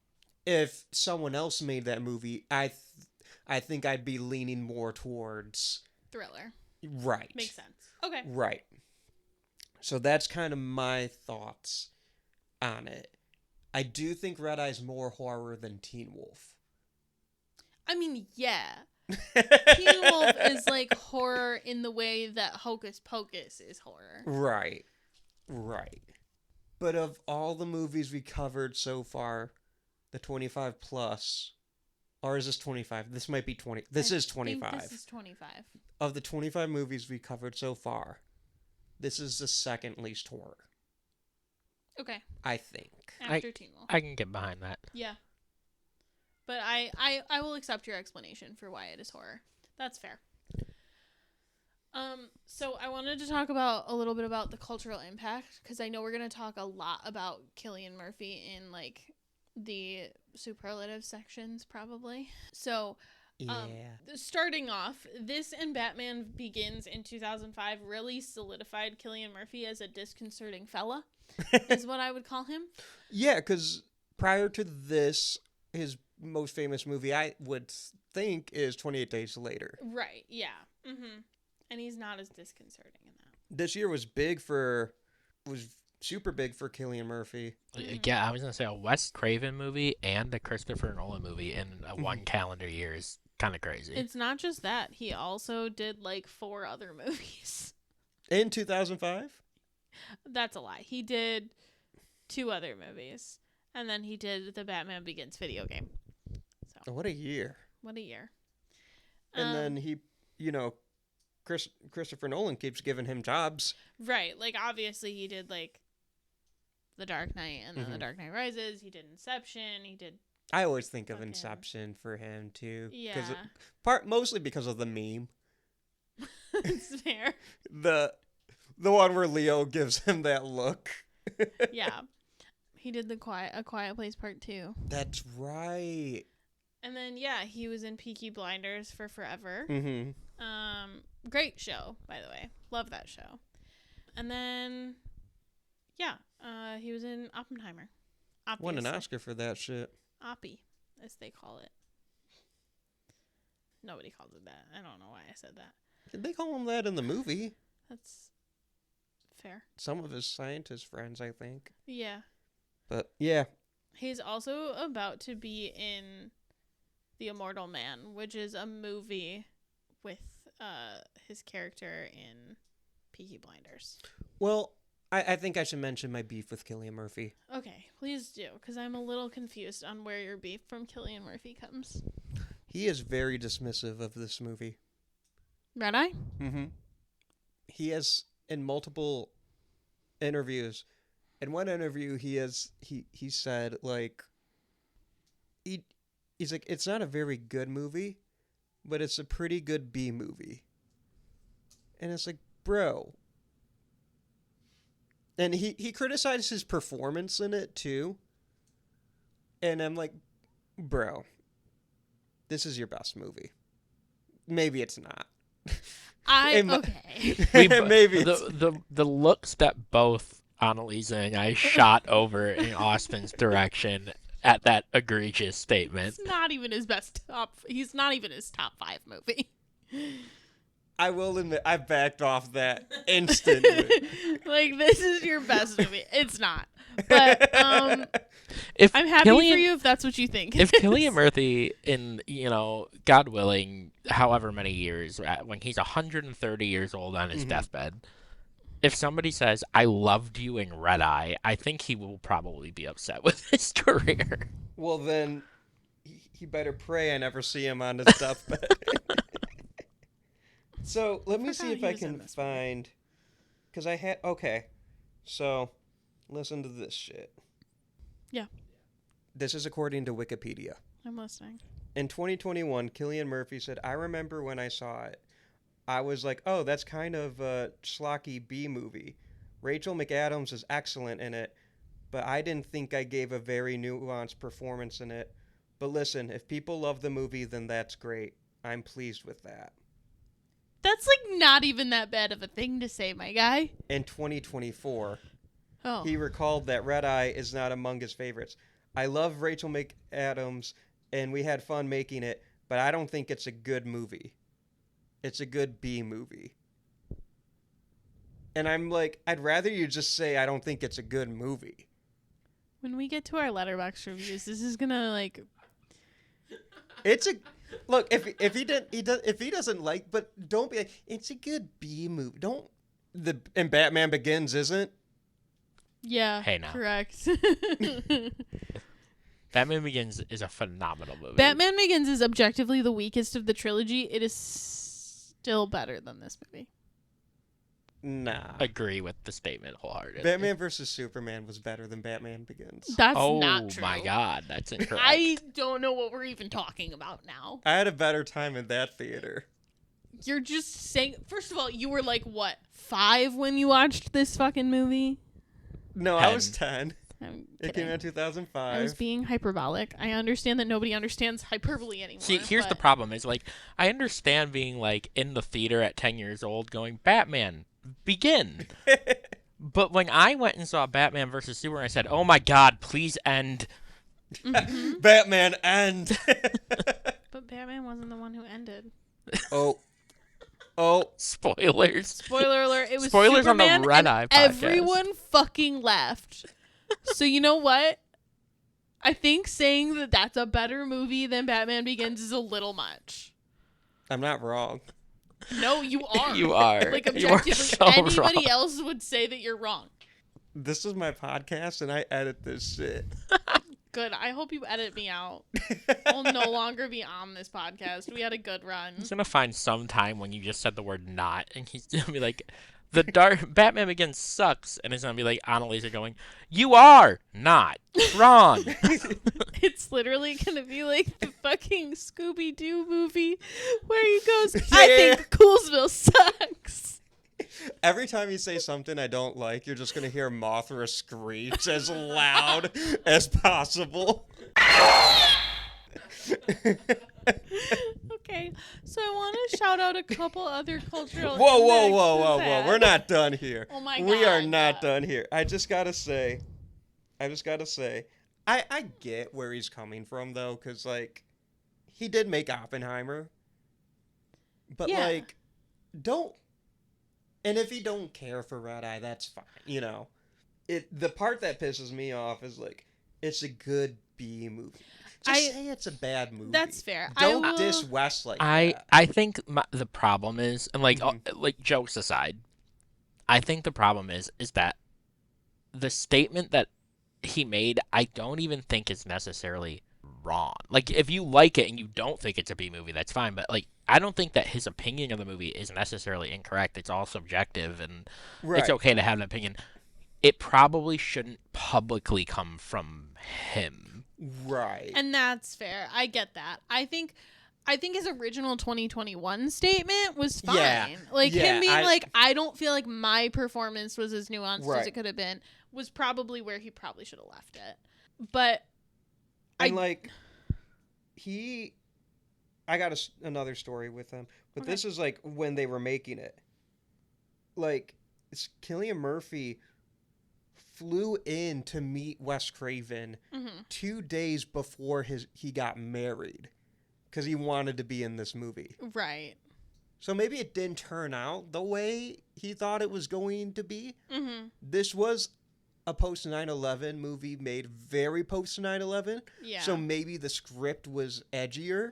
If someone else made that movie, I think I'd be leaning more towards thriller. Right. Makes sense. Okay. Right. So that's kind of my thoughts on it. I do think Red Eye's more horror than Teen Wolf. I mean, yeah. Teen Wolf is like horror in the way that Hocus Pocus is horror. Right. But of all the movies we covered so far, the 25 plus, or is this 25? This might be 20. This is 25. This is 25. Of the 25 movies we covered so far, this is the second least horror. Okay. I think. After Teen Wolf. I can get behind that. Yeah. But I will accept your explanation for why it is horror. That's fair. So I wanted to talk about a little bit about the cultural impact, because I know we're going to talk a lot about Cillian Murphy in like the superlative sections probably. So starting off, this and Batman Begins in 2005 really solidified Cillian Murphy as a disconcerting fella, is what I would call him. Yeah, because prior to this, his most famous movie, I would think, is 28 Days Later. Right, yeah. Mm-hmm. And he's not as disconcerting in that. This year was super big for Cillian Murphy. Yeah, I was going to say a Wes Craven movie and a Christopher Nolan movie in one calendar year is kind of crazy. It's not just that. He also did like 4 other movies. In 2005? That's a lie. He did 2 other movies. And then he did the Batman Begins video game. So What a year. What a year. And then he, Christopher Nolan keeps giving him jobs. Right. Like, obviously, he did, like, The Dark Knight and then The Dark Knight Rises. He did Inception. He did... I always think of Inception for him, too. Yeah. Mostly because of the meme. It's fair. The one where Leo gives him that look. Yeah. He did A Quiet Place Part 2. That's right. And then, yeah, he was in Peaky Blinders for forever. Mm-hmm. Great show, by the way. Love that show. And then, yeah, he was in Oppenheimer. Obviously. Won an Oscar for that shit. Oppie, as they call it. Nobody calls it that. I don't know why I said that. Did they call him that in the movie? That's fair. Some of his scientist friends, I think. Yeah. But, yeah. He's also about to be in The Immortal Man, which is a movie with his character in Peaky Blinders. Well, I think I should mention my beef with Cillian Murphy. Okay, please do, because I'm a little confused on where your beef from Cillian Murphy comes. He is very dismissive of this movie. Red Eye? Mm-hmm. He has, in multiple interviews, in one interview he said, like, he's like, it's not a very good movie, but it's a pretty good B movie. And it's like, bro. And he criticized his performance in it, too. And I'm like, bro, this is your best movie. Maybe it's not. Okay. Maybe the looks that both Anneliese and I shot over in Austin's direction at that egregious statement. It's not even his best he's not even his top 5 movie. I will admit, I backed off that instantly. Like, this is your best movie. It's not. But if I'm happy for you if that's what you think. If Cillian Murphy, in, God willing, however many years, when he's 130 years old on his deathbed, if somebody says, I loved you in Red Eye, I think he will probably be upset with his career. Well, then, he better pray I never see him on his deathbed. So, let me see if I can find... Because I had... Okay. So, listen to this shit. Yeah. This is according to Wikipedia. I'm listening. In 2021, Cillian Murphy said, I remember when I saw it. I was like, oh, that's kind of a schlocky B movie. Rachel McAdams is excellent in it, but I didn't think I gave a very nuanced performance in it. But listen, if people love the movie, then that's great. I'm pleased with that. That's, like, not even that bad of a thing to say, my guy. In 2024, Oh. he recalled that Red Eye is not among his favorites. I love Rachel McAdams, and we had fun making it, but I don't think it's a good movie. It's a good B movie. And I'm like, I'd rather you just say I don't think it's a good movie. When we get to our Letterboxd reviews, this is gonna like. It's a look if he doesn't like, but don't be like it's a good B movie. Don't and Batman Begins isn't. Yeah. Hey, now. Correct. Batman Begins is a phenomenal movie. Batman Begins is objectively the weakest of the trilogy. It is still better than this movie. Nah. Agree with the statement wholeheartedly. Batman versus Superman was better than Batman Begins. That's Oh not true. my God, that's incorrect. I don't know what we're even talking about now. I had a better time in that theater. You're just saying. First of all, you were like what 5 when you watched this fucking movie? No, I was 10. I'm It came kidding. out in 2005. I was being hyperbolic. I understand that nobody understands hyperbole anymore. See, here's the but- problem: is like I understand being like in the theater at 10 years old, going Batman Begin. But when I went and saw Batman versus Superman, I said, "Oh my God, please end." Batman and But Batman wasn't the one who ended. oh Spoilers. Spoiler alert! It was Spoilers on the Superman Red and Eye podcast. everyone fucking left. So you know what? I think saying that that's a better movie than Batman Begins is a little much. I'm not wrong. No, you are. You are. Like You are objectively, so anybody wrong. else would say that you're wrong. This is my podcast and I edit this shit. Good. I hope you edit me out. I'll no longer be on this podcast. We had a good run. He's gonna find some time when you just said the word "not," and he's gonna be like, "The dark Batman Begins sucks," and it's gonna be like Anneliese going, "You are not wrong." It's literally gonna be like the fucking Scooby-Doo movie where he goes, I think Coolsville sucks. Every time you say something I don't like, you're just going to hear Mothra screech as loud as possible. Okay, so I want to shout out a couple other cultural Whoa. indexes We're not done here. Oh my We are God. not done here. I just got to say, I get where he's coming from, though, because, like, he did make Oppenheimer. But, Yeah. like, don't... And if you don't care for Red Eye, that's fine, you know. The part that pisses me off is, like, it's a good B movie. Just say it's a bad movie. That's fair. Don't diss Wes like that. I think the problem is, and like like jokes aside, I think the problem is that the statement that he made, I don't even think is necessarily wrong. Like if you like it and you don't think it's a B movie, that's fine. But like I don't think that his opinion of the movie is necessarily incorrect. It's all subjective, and it's okay to have an opinion. It probably shouldn't publicly come from him. Right. And that's fair. I get that. I think his original 2021 statement was fine. Yeah. Like Yeah, him being I don't feel like my performance was as nuanced Right. as it could have been was probably where he probably should have left it. But And I got another story with him, but this is like when they were making it. Like, Cillian Murphy flew in to meet Wes Craven 2 days before he got married, because he wanted to be in this movie. right. So maybe it didn't turn out the way he thought it was going to be. Mm-hmm. This was a post 9/11 movie made very post 9/11. Yeah. So maybe the script was edgier.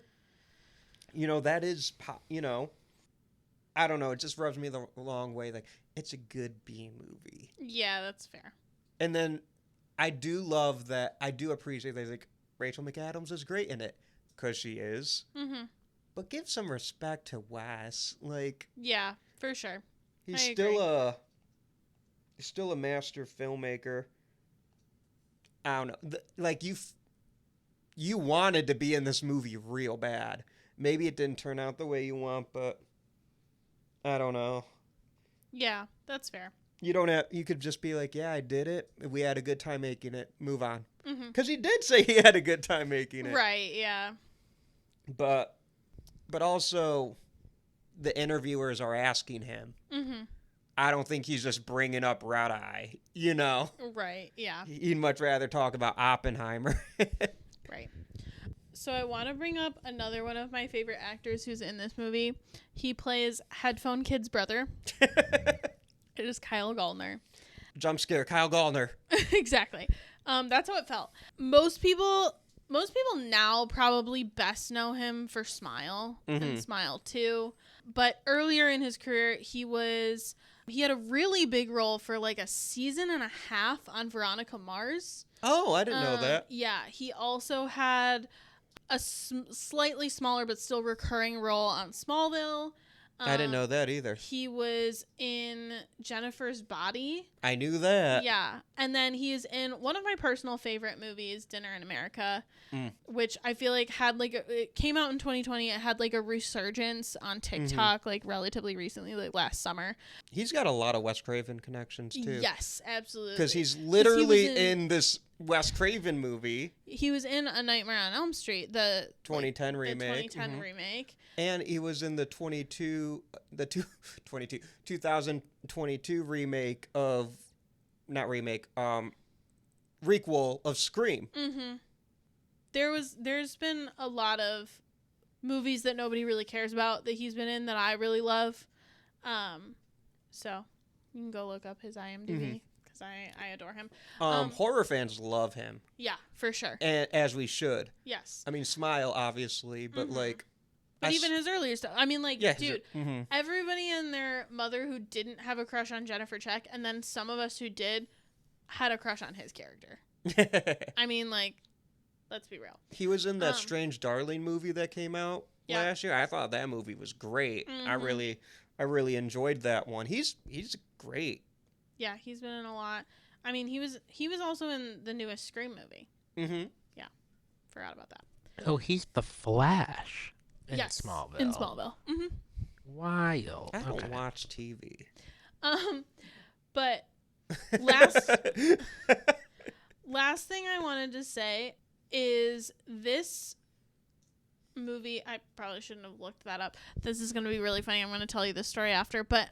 You know, that is, you know, I don't know. It just rubs me the wrong way. Like, it's a good B movie. Yeah, that's fair. And then I do love that. I do appreciate that. Like, Rachel McAdams is great in it, because she is. Mm-hmm. But give some respect to Wes. Like, Yeah, for sure. he's I still a master filmmaker. I don't know. Like, you wanted to be in this movie real bad. Maybe it didn't turn out the way you want, but I don't know. Yeah, that's fair. You don't have. You could just be like, "Yeah, I did it. We had a good time making it. Move on." Mm-hmm. Because he did say he had a good time making it. Right, yeah. But also, the interviewers are asking him. Mm-hmm. I don't think he's just bringing up Red Eye. You know, Right, yeah. he'd much rather talk about Oppenheimer. Right. So I want to bring up another one of my favorite actors who's in this movie. He plays Headphone Kid's brother. It is Kyle Gallner. Jump scare, Kyle Gallner. Exactly. That's how it felt. Most people now probably best know him for Smile and Smile 2. But earlier in his career, he had a really big role for like a season and a half on Veronica Mars. Oh, I didn't know that. Yeah, he also had a slightly smaller but still recurring role on Smallville. I didn't know that either. He was in Jennifer's Body. I knew that. Yeah. And then he is in one of my personal favorite movies, Dinner in America, which I feel like had like it came out in 2020. It had like a resurgence on TikTok like relatively recently, like last summer. He's got a lot of Wes Craven connections too. Yes, absolutely. Because he's literally in this Wes Craven movie. He was in A Nightmare on Elm Street, the 2010 remake. The 2010 remake. And he was in the 2022 remake of, requel of Scream. Mm-hmm. There's been a lot of movies that nobody really cares about that he's been in that I really love. So you can go look up his IMDb because I adore him. Horror fans love him. Yeah, for sure. And as we should. Yes. I mean, Smile, obviously, but like... But even his earlier stuff. I mean, like, yeah, dude, everybody and their mother who didn't have a crush on Jennifer Check, and then some of us who did, had a crush on his character. I mean, like, let's be real. He was in that Strange Darling movie that came out last year. I thought that movie was great. I really enjoyed that one. He's great. Yeah, he's been in a lot. I mean, he was also in the newest Scream movie. Mm-hmm. Yeah, forgot about that. Oh, he's the Flash. Yes, Smallville. in Smallville. Mm-hmm. Wild. I don't watch TV. But last thing I wanted to say is this movie. I probably shouldn't have looked that up. This is going to be really funny. I'm going to tell you this story after. But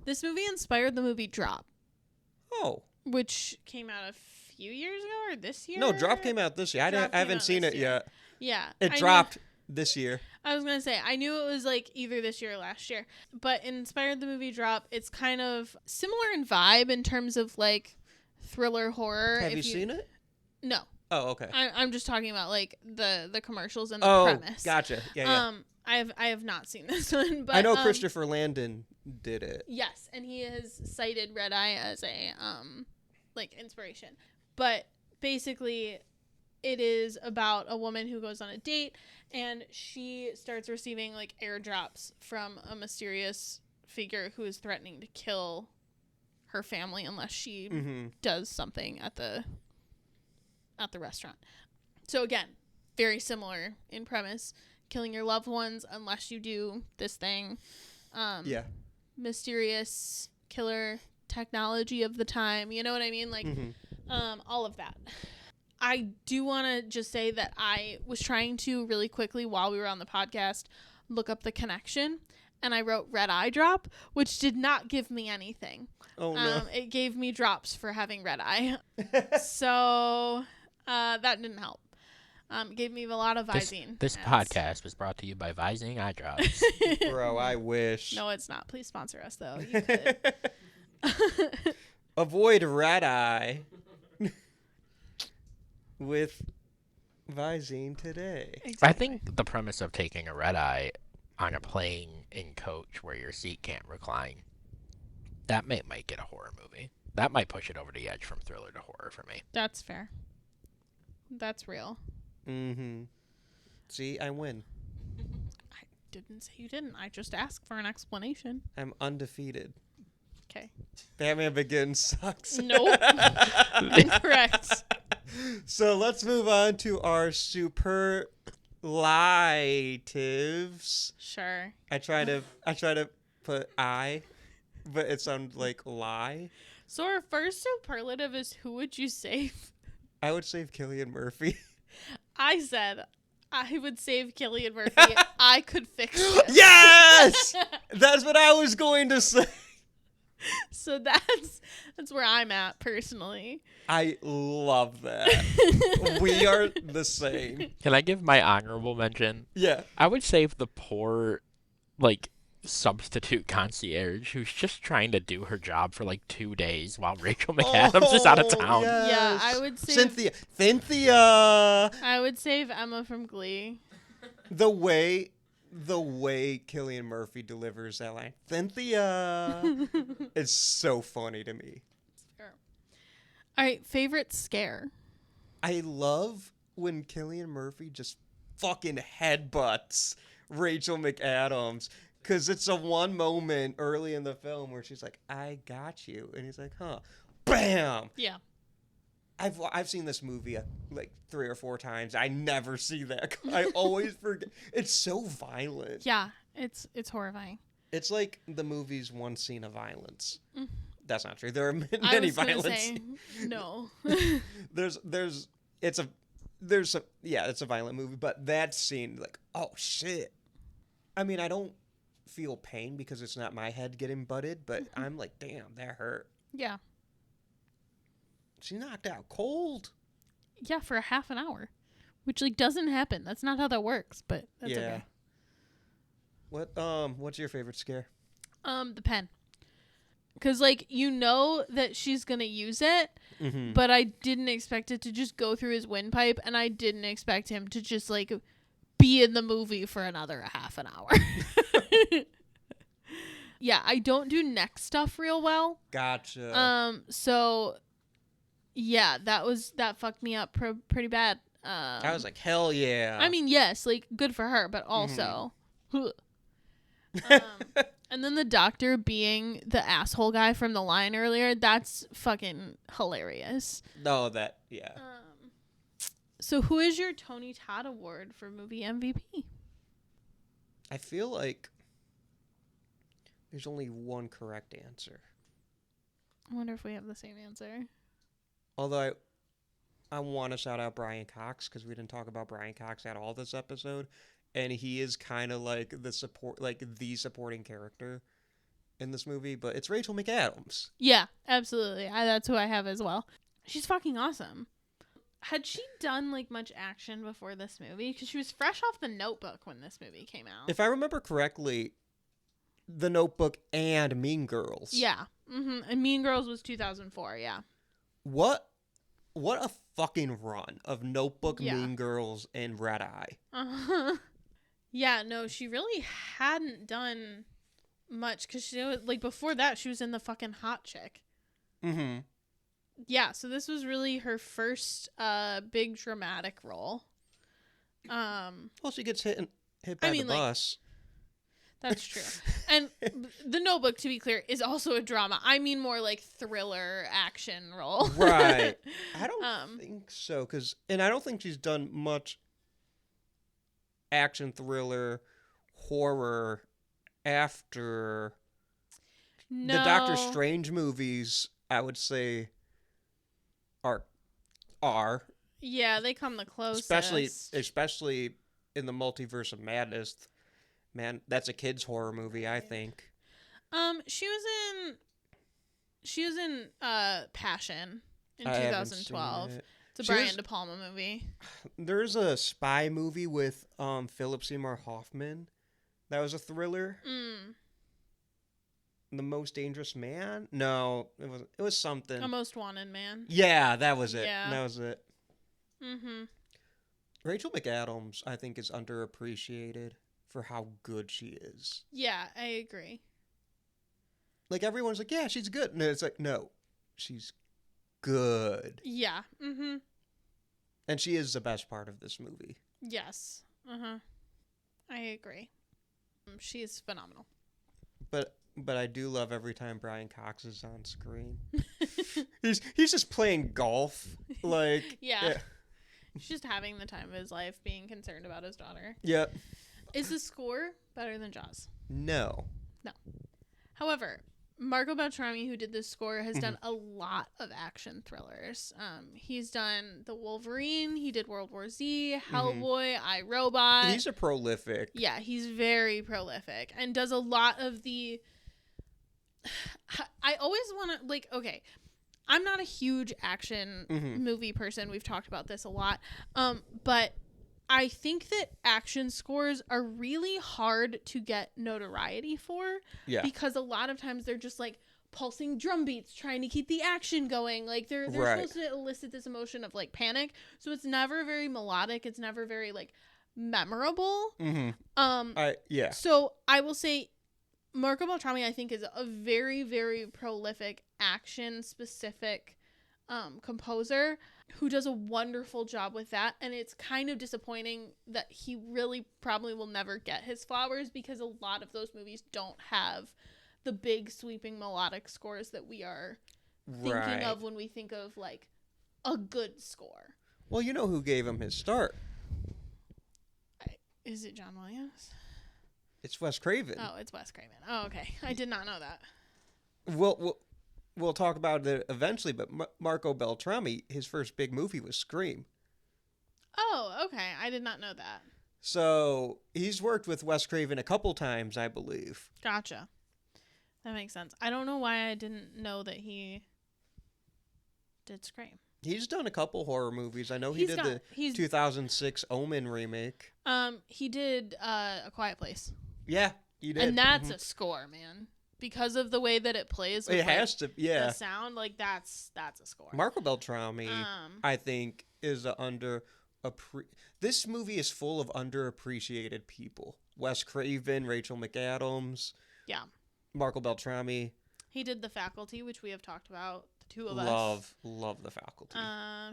this movie inspired the movie Drop. Oh. Which came out a few years ago or this year? No, Drop came out this year. I haven't seen it yet. Yeah. It dropped this year. I was going to say, I knew it was like either this year or last year, but inspired the movie Drop. It's kind of similar in vibe in terms of like thriller horror. Have you seen it? No. Oh, okay. I'm just talking about like the commercials and the premise. Gotcha. Yeah. I have not seen this one, but I know Christopher Landon did it. Yes, and he has cited Red Eye as a like inspiration. But basically it is about a woman who goes on a date and she starts receiving like airdrops from a mysterious figure who is threatening to kill her family unless she does something at the restaurant. So again, very similar in premise, killing your loved ones unless you do this thing. Mysterious killer technology of the time, you know what I mean? Like all of that. I do want to just say that I was trying to really quickly while we were on the podcast look up the connection, and I wrote Red Eye Drop, which did not give me anything. Oh no! It gave me drops for having red eye, so that didn't help. It gave me a lot of Visine. This podcast was brought to you by Visine eye drops. Bro, I wish. No, it's not. Please sponsor us though. You could. Avoid red eye with Visine today. Exactly. I think the premise of taking a red eye on a plane in coach where your seat can't recline, that may make it a horror movie. That might push it over the edge from thriller to horror for me. That's fair. That's real. See, I win. I didn't say you didn't. I just asked for an explanation. I'm undefeated. Okay. Batman Begins sucks. Nope. Incorrect. So let's move on to our superlatives. Sure. I try to put I, but it sounds like lie. So our first superlative is who would you save? I would save Cillian Murphy. I said I would save Cillian Murphy. I could fix it. Yes! That's what I was going to say. So that's where I'm at personally. I love that. We are the same. Can I give my honorable mention? Yeah. I would save the poor, like, substitute concierge who's just trying to do her job for like 2 days while Rachel McAdams is out of town. Yes. Yeah, I would save Cynthia. I would save Emma from Glee. The way Cillian Murphy delivers that line, Cynthia, is so funny to me. All right, favorite scare. I love when Cillian Murphy just fucking headbutts Rachel McAdams, because it's a one moment early in the film where she's like, "I got you," and he's like, "Huh." Bam. Yeah. I've seen this movie like 3 or 4 times. I never see that. I always forget. It's so violent. Yeah, it's horrifying. It's like the movie's one scene of violence. That's not true. There are many I was gonna violence. say, no. It's a violent movie, but that scene, like, oh shit. I mean, I don't feel pain because it's not my head getting butted, but I'm like, damn, that hurt. Yeah. She knocked out cold. Yeah, for a half an hour, which like doesn't happen. That's not how that works, but that's okay. What's your favorite scare? The pen. Because, like, you know that she's going to use it, but I didn't expect it to just go through his windpipe, and I didn't expect him to just, like, be in the movie for another half an hour. Yeah, I don't do neck stuff real well. Gotcha. So, yeah, that fucked me up pretty bad. I was like, hell yeah. I mean, yes, like, good for her, but also... And then the doctor being the asshole guy from the line earlier, that's fucking hilarious. No, yeah. So who is your Tony Todd Award for movie MVP? I feel like there's only one correct answer. I wonder if we have the same answer. Although I want to shout out Brian Cox, because we didn't talk about Brian Cox at all this episode. And he is kind of like the supporting character in this movie, but it's Rachel McAdams. Yeah, absolutely. That's who I have as well. She's fucking awesome. Had she done like much action before this movie? Because she was fresh off The Notebook when this movie came out. If I remember correctly, The Notebook and Mean Girls. Yeah. And Mean Girls was 2004. Yeah. What a fucking run of Notebook, Yeah. Mean Girls, and Red Eye. Yeah, no, she really hadn't done much, because she was, like, before that she was in The Fucking Hot Chick. Yeah, so this was really her first big dramatic role. Well, she gets hit by the bus. That's true. And The Notebook, to be clear, is also a drama. I mean more like thriller action role. Right. I don't think so, and I don't think she's done much action, thriller, horror after the Doctor Strange movies. I would say are yeah, they come the closest, especially in the Multiverse of Madness. Man, that's a kid's horror movie, I think. She was in Passion in 2012. It's a Brian De Palma movie. There's a spy movie with Philip Seymour Hoffman. That was a thriller. The Most Dangerous Man? No, it was something. A Most Wanted Man. Yeah, that was it. Yeah. That was it. Rachel McAdams, I think, is underappreciated for how good she is. Yeah, I agree. Like, everyone's like, yeah, she's good. And it's like, no, she's good. Yeah. And she is the best part of this movie. Yes. I agree. She is phenomenal. But I do love every time Brian Cox is on screen. he's just playing golf. Like, yeah. He's just having the time of his life, being concerned about his daughter. Yep. Is the score better than Jaws? No. However, Marco Beltrami, who did this score, has done a lot of action thrillers. He's done The Wolverine. He did World War Z, Hellboy, iRobot. He's a prolific. Yeah, he's very prolific and does a lot of the... I always want to, like, okay, I'm not a huge action movie person. We've talked about this a lot. But I think that action scores are really hard to get notoriety for. Yeah. Because a lot of times they're just like pulsing drum beats trying to keep the action going. Like they're Right. supposed to elicit this emotion of like panic. So it's never very melodic. It's never very like memorable. Yeah. So I will say Marco Beltrami, I think, is a very, very prolific action specific composer who does a wonderful job with that. And it's kind of disappointing that he really probably will never get his flowers because a lot of those movies don't have the big sweeping melodic scores that we are thinking of when we think of like a good score. Well, you know who gave him his start? Is it John Williams? It's Wes Craven. Oh, it's Wes Craven. Oh, okay. I did not know that. We'll talk about it eventually, but Marco Beltrami, his first big movie was Scream. Oh, okay. I did not know that. So he's worked with Wes Craven a couple times, I believe. Gotcha. That makes sense. I don't know why I didn't know that he did Scream. He's done a couple horror movies. I know he did the 2006 Omen remake. He did A Quiet Place. Yeah, he did. And that's a score, man. Because of the way that it plays with it has to, yeah. the sound, like that's a score. Marco Beltrami, I think, is this movie is full of underappreciated people. Wes Craven, Rachel McAdams. Yeah. Marco Beltrami. He did The Faculty, which we have talked about, the two of us. Love The Faculty.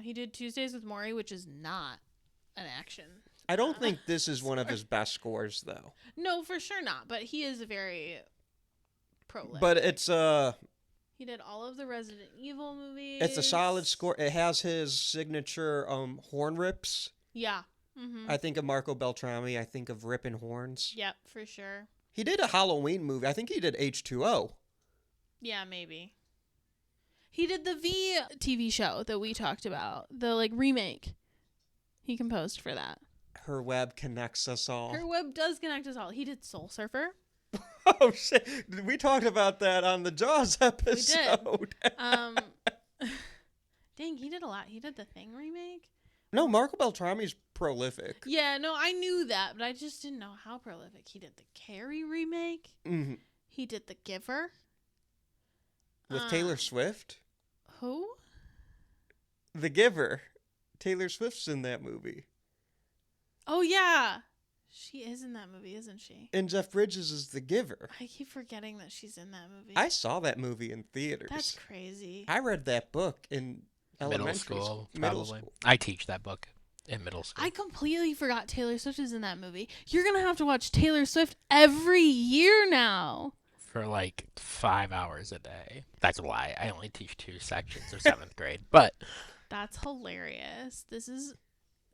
He did Tuesdays with Morrie, which is not an action. I don't think this is one of his best scores, though. No, for sure not. But he is very prolific. But it's he did all of the Resident Evil movies. It's a solid score. It has his signature horn rips. Yeah. Mm-hmm. I think of Marco Beltrami. I think of ripping horns. Yep, for sure. He did a Halloween movie. I think he did H2O. Yeah, maybe. He did the V TV show that we talked about, the like remake. He composed for that. Her Web Connects Us All. Her Web does connect us all. He did Soul Surfer. Oh shit! We talked about that on the Jaws episode. We did. Dang, he did a lot. He did the Thing remake. No, Marco Beltrami's prolific. Yeah, no, I knew that, but I just didn't know how prolific. He did the Carrie remake. Mm-hmm. He did The Giver. With Taylor Swift. Who? The Giver. Taylor Swift's in that movie. Oh, yeah. She is in that movie, isn't she? And Jeff Bridges is the Giver. I keep forgetting that she's in that movie. I saw that movie in theaters. That's crazy. I read that book in elementary school. Middle school. I teach that book in middle school. I completely forgot Taylor Swift is in that movie. You're going to have to watch Taylor Swift every year now. For like 5 hours a day. That's why I only teach 2 sections of 7th grade. But that's hilarious. This is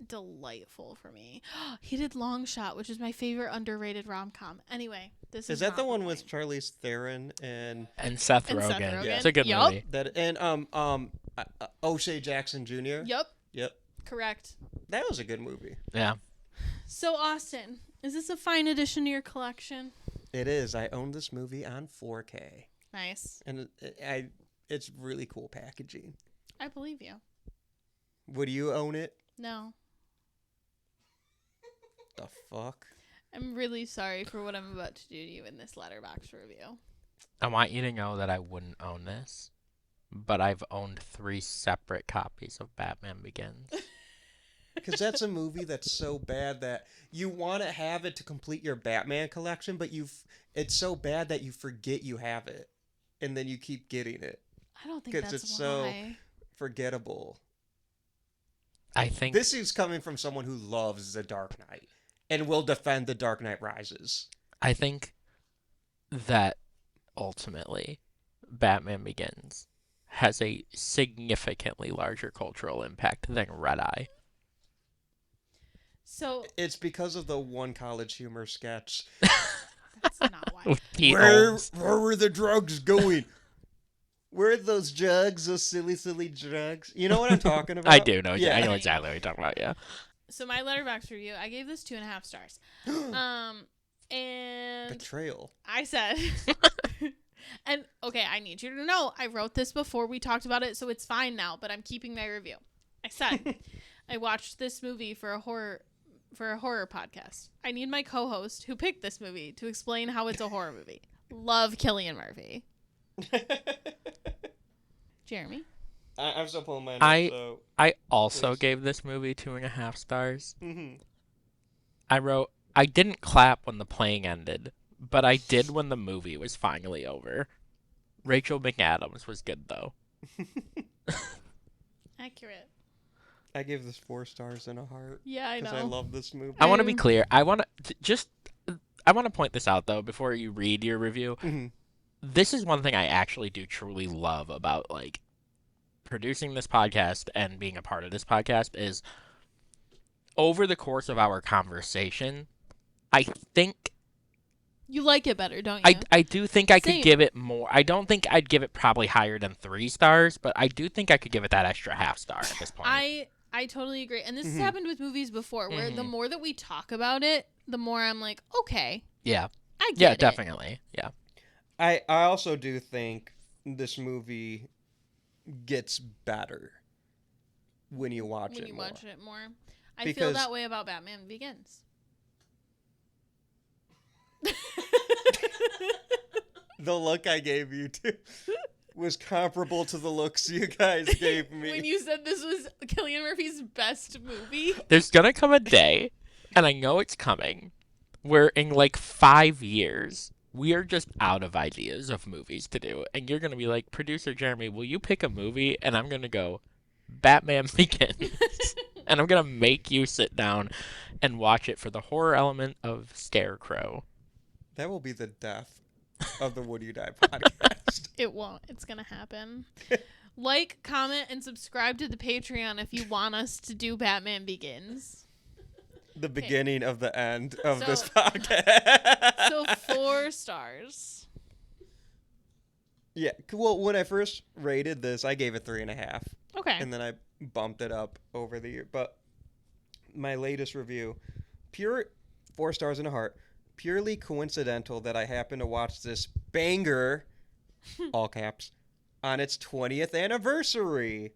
delightful for me. He did Long Shot, which is my favorite underrated rom-com. Anyway, this is that the one point. with Charlize Theron and Seth Rogen? Yeah. It's a good Yup. movie. that and O'Shea Jackson Jr. Yep. Correct. That was a good movie. Yeah. So Austin, is this a fine addition to your collection? It is. I own this movie on 4K. Nice. And it's really cool packaging. I believe you. Would you own it? No. The fuck? I'm really sorry for what I'm about to do to you in this Letterboxd review. I want you to know that I wouldn't own this, but I've owned 3 separate copies of Batman Begins. Because that's a movie that's so bad that you want to have it to complete your Batman collection, but it's so bad that you forget you have it, and then you keep getting it. I don't think Because that's it's why. so forgettable. I think This is coming from someone who loves The Dark Knight and will defend The Dark Knight Rises. I think that ultimately Batman Begins has a significantly larger cultural impact than Red Eye. So It's because of the one College Humor sketch. that's not why. Where were the drugs going? Where are those drugs? Those silly drugs? You know what I'm talking about? I do know. Yeah. I know exactly what you're talking about. Yeah. So my Letterboxd review, I gave this 2.5 stars. And Betrayal. I said, and okay, I need you to know, I wrote this before we talked about it, so it's fine now, but I'm keeping my review. I said, I watched this movie for for a horror podcast. I need my co-host who picked this movie to explain how it's a horror movie. Love Cillian Murphy. Jeremy? I'm still pulling mine up, so... I also Please. gave this movie 2.5 stars. Mm-hmm. I wrote, I didn't clap when the playing ended, but I did when the movie was finally over. Rachel McAdams was good, though. Accurate. I gave this 4 stars and a heart. Yeah, I know. Because I love this movie. I want to be clear. I want to point this out, though, before you read your review. Mhm. This is one thing I actually do truly love about, like, producing this podcast and being a part of this podcast is over the course of our conversation, I think You like it better, don't you? I do think I could Same. give it more. I don't think I'd give it probably higher than 3 stars, but I do think I could give it that extra half star at this point. I totally agree. And this has happened with movies before where the Mhm. more that we talk about it, the more I'm like, okay, Yeah. I get Yeah, it. definitely. Yeah. I also do think this movie gets better when you watch When it you more. watch it more. I feel Because- that way about Batman Begins. The look I gave you too was comparable to the looks you guys gave me. When you said this was Cillian Murphy's best movie. There's gonna come a day, and I know it's coming, where in like 5 years, we are just out of ideas of movies to do. And you're gonna be like, producer Jeremy, will you pick a movie? And I'm gonna go, Batman Begins. And I'm gonna make you sit down and watch it for the horror element of Scarecrow. That will be the death of the Would You Die podcast. It won't. It's going to happen. Like, comment, and subscribe to the Patreon if you want us to do Batman Begins. The beginning of the end of this So- podcast. So 4 stars. Yeah, well, when I first rated this, I gave it 3.5. Okay. And then I bumped it up over the year. But my latest review, pure 4 stars and a heart, purely coincidental that I happened to watch this banger, all caps, on its 20th anniversary.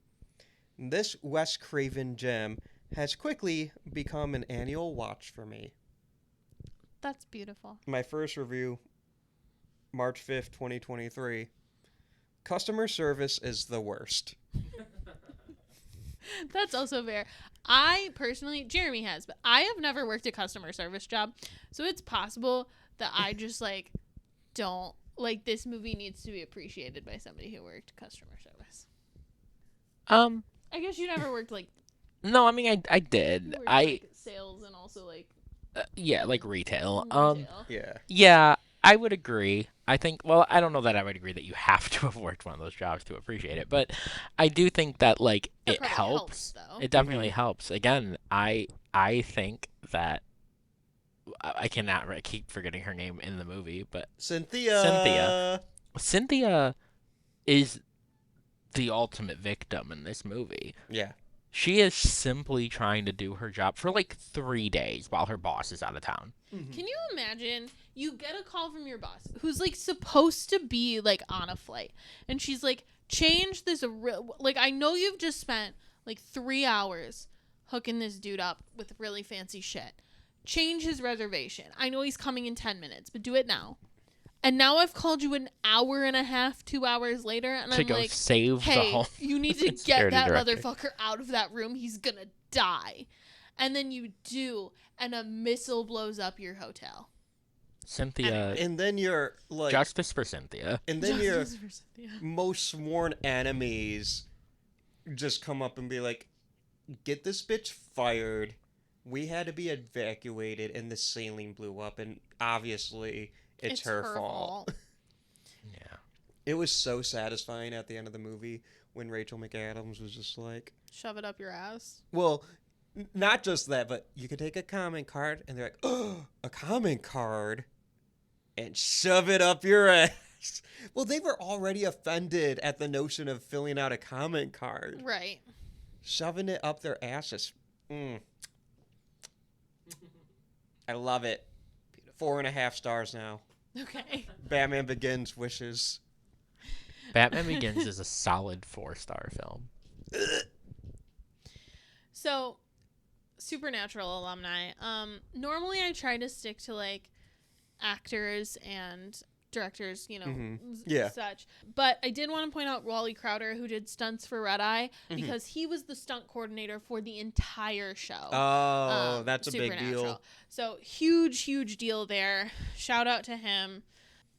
This Wes Craven gem has quickly become an annual watch for me. That's beautiful. My first review, March 5th, 2023. Customer service is the worst. That's also fair. I personally, Jeremy has, but I have never worked a customer service job. So it's possible that I just like don't like this movie needs to be appreciated by somebody who worked customer service. I guess you never worked like No, I mean I you did. worked, I like, sales and also like yeah, like retail. retail. Yeah. Yeah, I would agree. I think, well, I don't know that I would agree that you have to have worked one of those jobs to appreciate it, but I do think that, like, That it probably helps. though. It definitely helps. Again, I think that I cannot I keep forgetting her name in the movie, but Cynthia. Cynthia is the ultimate victim in this movie. Yeah. She is simply trying to do her job for like 3 days while her boss is out of town. Can you imagine you get a call from your boss who's like supposed to be like on a flight and she's like, change this like I know you've just spent like 3 hours hooking this dude up with really fancy shit. Change his reservation. I know he's coming in 10 minutes, but do it now. And now I've called you an hour and a half, 2 hours later, and To I'm go like, save the hey, whole you need to get security that director. motherfucker out of that room. He's gonna die. And then you do, and a missile blows up your hotel. Cynthia, And then you're like, justice for Cynthia. and then your Justice for Cynthia. most sworn enemies just come up and be like, get this bitch fired. We had to be evacuated, and the ceiling blew up, and obviously it's her fault. Yeah. It was so satisfying at the end of the movie when Rachel McAdams was just like, Shove it up your ass. well, not just that, but you could take a comment card, and they're like, oh, a comment card, and shove it up your ass. Well, they were already offended at the notion of filling out a comment card. Right. Shoving it up their asses. I love it. 4.5 stars now. Okay. Batman Begins wishes. Batman Begins is a solid 4-star film. So, Supernatural alumni. Normally I try to stick to like actors and directors, such. But I did want to point out Wally Crowder, who did stunts for Red Eye, because he was the stunt coordinator for the entire show. Oh, that's a big Supernatural. deal. So huge deal there. Shout out to him.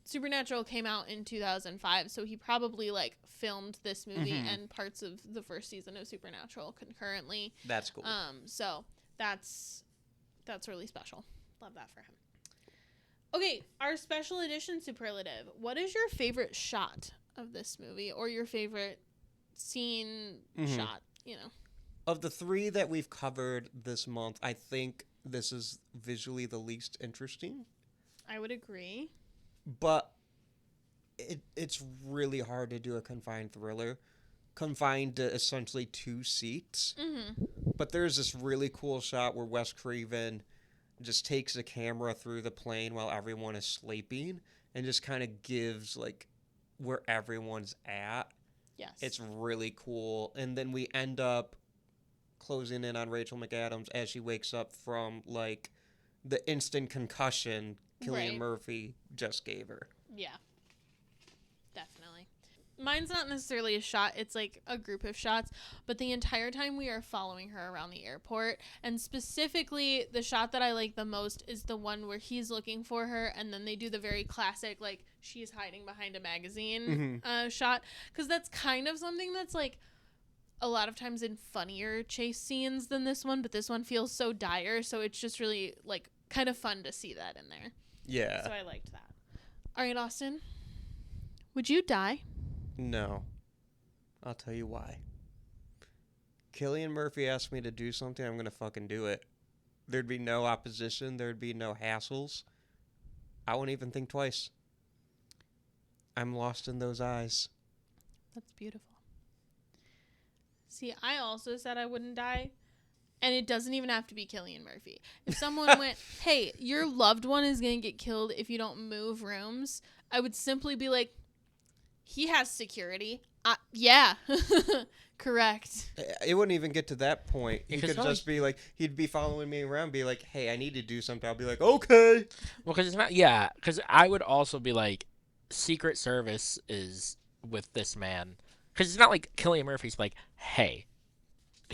Supernatural came out in 2005, so he probably like filmed this movie and parts of the first season of Supernatural concurrently. That's cool. So that's really special. Love that for him. Okay, our special edition superlative. What is your favorite shot of this movie, or your favorite scene shot? Of the 3 that we've covered this month, I think this is visually the least interesting. I would agree. But it's really hard to do a confined thriller, confined to essentially 2 seats. But there's this really cool shot where Wes Craven just takes the camera through the plane while everyone is sleeping and just kind of gives like where everyone's at. Yes. It's really cool. And then we end up closing in on Rachel McAdams as she wakes up from like the instant concussion Cillian Murphy just gave her. Yeah. Definitely. Mine's not necessarily a shot. It's like a group of shots. But the entire time we are following her around the airport. And specifically, the shot that I like the most is the one where he's looking for her. And then they do the very classic, like, she's hiding behind a magazine shot. Because that's kind of something that's, like, a lot of times in funnier chase scenes than this one. But this one feels so dire. So it's just really, like, kind of fun to see that in there. Yeah. So I liked that. All right, Austin. Would you die? No. I'll tell you why. Cillian Murphy asked me to do something, I'm going to fucking do it. There'd be no opposition. There'd be no hassles. I wouldn't even think twice. I'm lost in those eyes. That's beautiful. See, I also said I wouldn't die. And it doesn't even have to be Cillian Murphy. If someone went, hey, your loved one is going to get killed if you don't move rooms, I would simply be like, he has security. Yeah. Correct. It wouldn't even get to that point. He Because could just be like, he'd be following me around, be like, hey, I need to do something. I'll be like, okay. Well, because it's not, yeah, because I would also be like, Secret Service is with this man. Because it's not like Cillian Murphy's like, hey,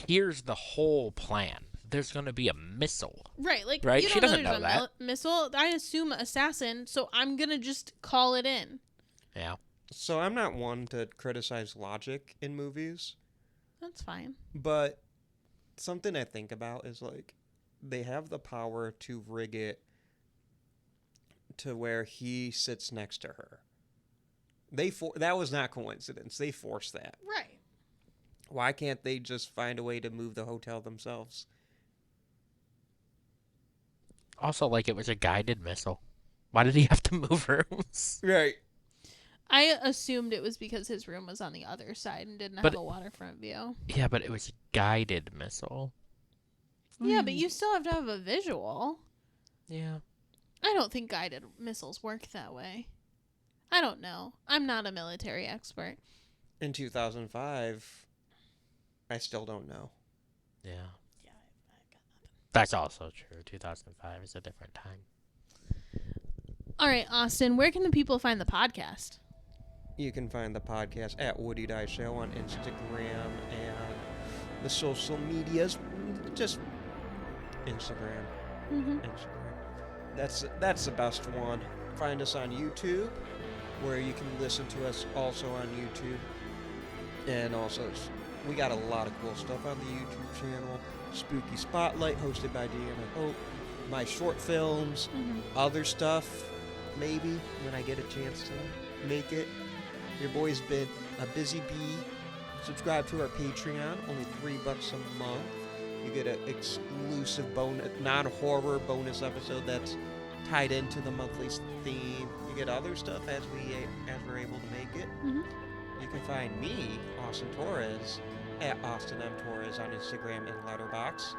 here's the whole plan. There's going to be a missile. Right. Like, right? You She don't doesn't know know there's a that. missile. I assume assassin, so I'm going to just call it in. Yeah. So I'm not one to criticize logic in movies. That's fine. But something I think about is like, they have the power to rig it to where he sits next to her. That was not coincidence. They forced that. Right. Why can't they just find a way to move the hotel themselves? Also, like, it was a guided missile. Why did he have to move rooms? Right. I assumed it was because his room was on the other side and didn't have a waterfront view. Yeah, but it was a guided missile. Yeah, but you still have to have a visual. Yeah. I don't think guided missiles work that way. I don't know. I'm not a military expert. In 2005, I still don't know. Yeah. Yeah, I got nothing. That's also true. 2005 is a different time. All right, Austin, where can the people find the podcast? You can find the podcast at Woody Die Show on Instagram and the social medias. Just Instagram. Mm-hmm. Instagram. That's the best one. Find us on YouTube, where you can listen to us also on YouTube. And also, we got a lot of cool stuff on the YouTube channel. Spooky Spotlight, hosted by Deanna Hope. My short films, other stuff, maybe, when I get a chance to make it. Your boy's been a busy bee. Subscribe to our Patreon, only $3 a month. You get an exclusive bonus, non-horror bonus episode that's tied into the monthly theme. You get other stuff as we're able to make it. Mm-hmm. You can find me, Austin Torres, at Austin M. Torres on Instagram and Letterboxd.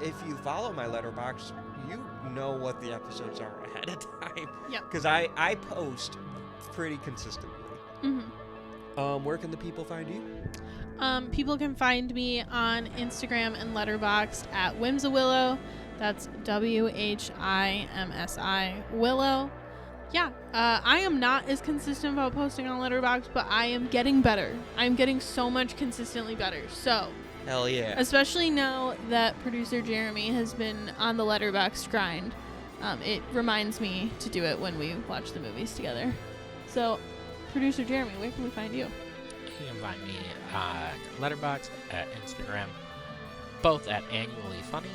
If you follow my Letterboxd, you know what the episodes are ahead of time. Yep. Because I post pretty consistently. Mm-hmm. Where can the people find you? People can find me on Instagram and Letterboxd at Whimsawillow. That's WHIMSI Willow. Yeah, I am not as consistent about posting on Letterboxd, but I am getting better. I'm getting so much consistently better. So, hell yeah. especially now that producer Jeremy has been on the Letterboxd grind, it reminds me to do it when we watch the movies together. So, producer Jeremy, where can we find you? You can find me on Letterboxd, at Instagram, both at Annually Funny,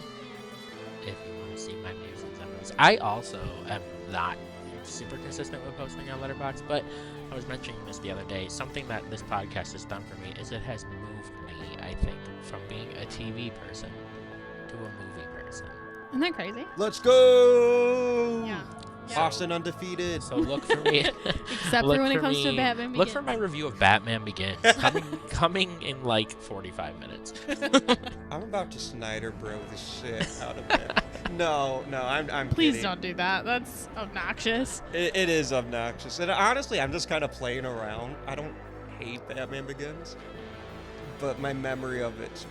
if you want to see my musings on those. I also am not super consistent with posting on Letterboxd, but I was mentioning this the other day. Something that this podcast has done for me is it has moved me, I think, from being a TV person to a movie person. Isn't that crazy? Let's go! Yeah. Austin undefeated. So look for me. Except for when it comes to Batman Begins. Look for my review of Batman Begins coming in like 45 minutes. I'm about to Snyder bro the shit out of it. No, I'm Please kidding. don't do that. That's obnoxious. It is obnoxious. And honestly, I'm just kind of playing around. I don't hate Batman Begins, but my memory of it's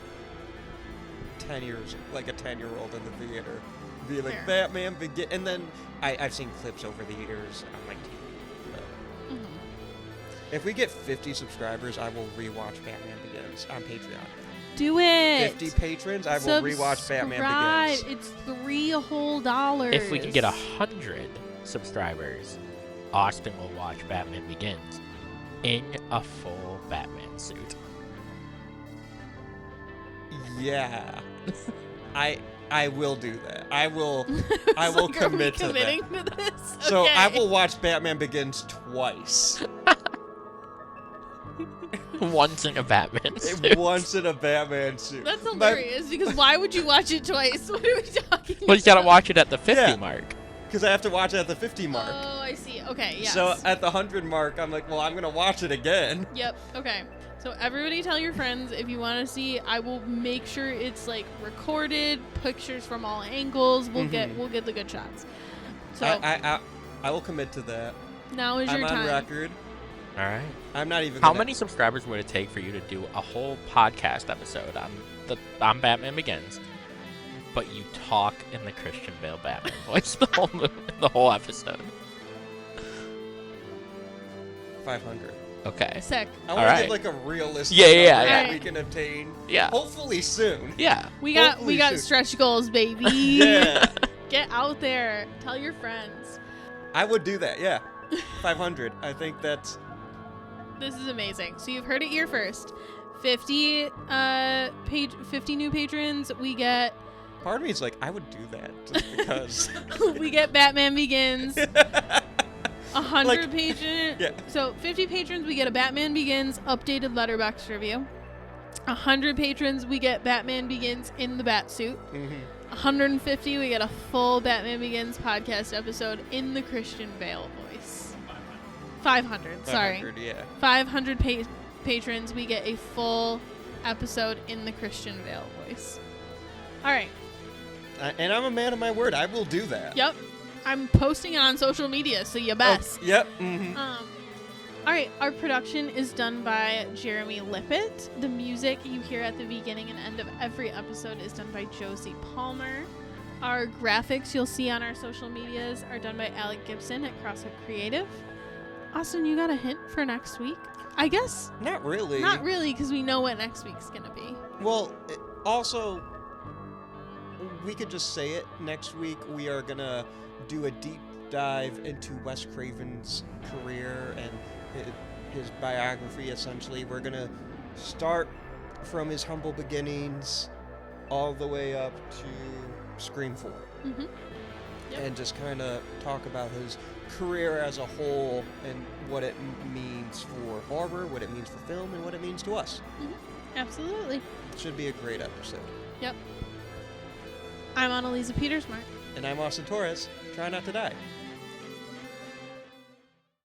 10 years, like a 10-year-old in the theater. Be like, Fair. Batman Begins. And then I've seen clips over the years on like TV. But if we get 50 subscribers, I will rewatch Batman Begins on Patreon. Do it. 50 patrons, I will rewatch Batman Begins. It's $3 whole. If we can get 100 subscribers, Austin will watch Batman Begins in a full Batman suit. Yeah. I will do that. I will commit to committing that. to this? So Okay. I will watch Batman Begins twice. Once in a Batman suit. Once in a Batman suit. That's hilarious because why would you watch it twice? What are we talking Well, you gotta watch it at the 50 Yeah. mark. Because I have to watch it at the 50 mark. Oh, I see. Okay, yes. So at the 100 mark, I'm like, well, I'm going to watch it again. Yep. Okay. So everybody tell your friends if you want to see. I will make sure it's like recorded, pictures from all angles. We'll get the good shots. So I will commit to that. now is I'm your on time. record. All right. I'm not even How gonna- many subscribers would it take for you to do a whole podcast episode on Batman Begins, but you talk in the Christian Bale Batman voice the whole episode? 500. Okay. Sick. I want to Alright. get like a realistic Yeah, number yeah, that yeah. we can obtain. Yeah. Hopefully soon. Yeah. We got Hopefully soon. stretch goals, baby. Yeah. Get out there. Tell your friends. I would do that, yeah. 500. I think that's... This is amazing. So you've heard it here first. 50 new patrons. We get Part of me is like, I would do that just because... we get Batman Begins. 100 Like, patrons. yeah. So 50 patrons, we get a Batman Begins updated Letterboxd review. 100 patrons, we get Batman Begins in the Batsuit. 150, we get a full Batman Begins podcast episode in the Christian Bale voice. 500, sorry. 500, yeah. 500 patrons, we get a full episode in the Christian Bale voice. All right. And I'm a man of my word. I will do that. Yep. I'm posting it on social media, so you best. Oh, yep. All right, our production is done by Jeremy Lippitt. The music you hear at the beginning and end of every episode is done by Josie Palmer. Our graphics you'll see on our social medias are done by Alec Gibson at Crosshook Creative. Austin, you got a hint for next week? I guess Not really. not really, because we know what next week's gonna be. Well, also, we could just say it. Next week, we are going to do a deep dive into Wes Craven's career and his biography, essentially. We're going to start from his humble beginnings all the way up to Scream 4. Yep. And just kind of talk about his career as a whole and what it means for horror, what it means for film, and what it means to us. Absolutely. Should be a great episode. Yep. I'm Anneliese Petersmark. And I'm Austin Torres. Try not to die.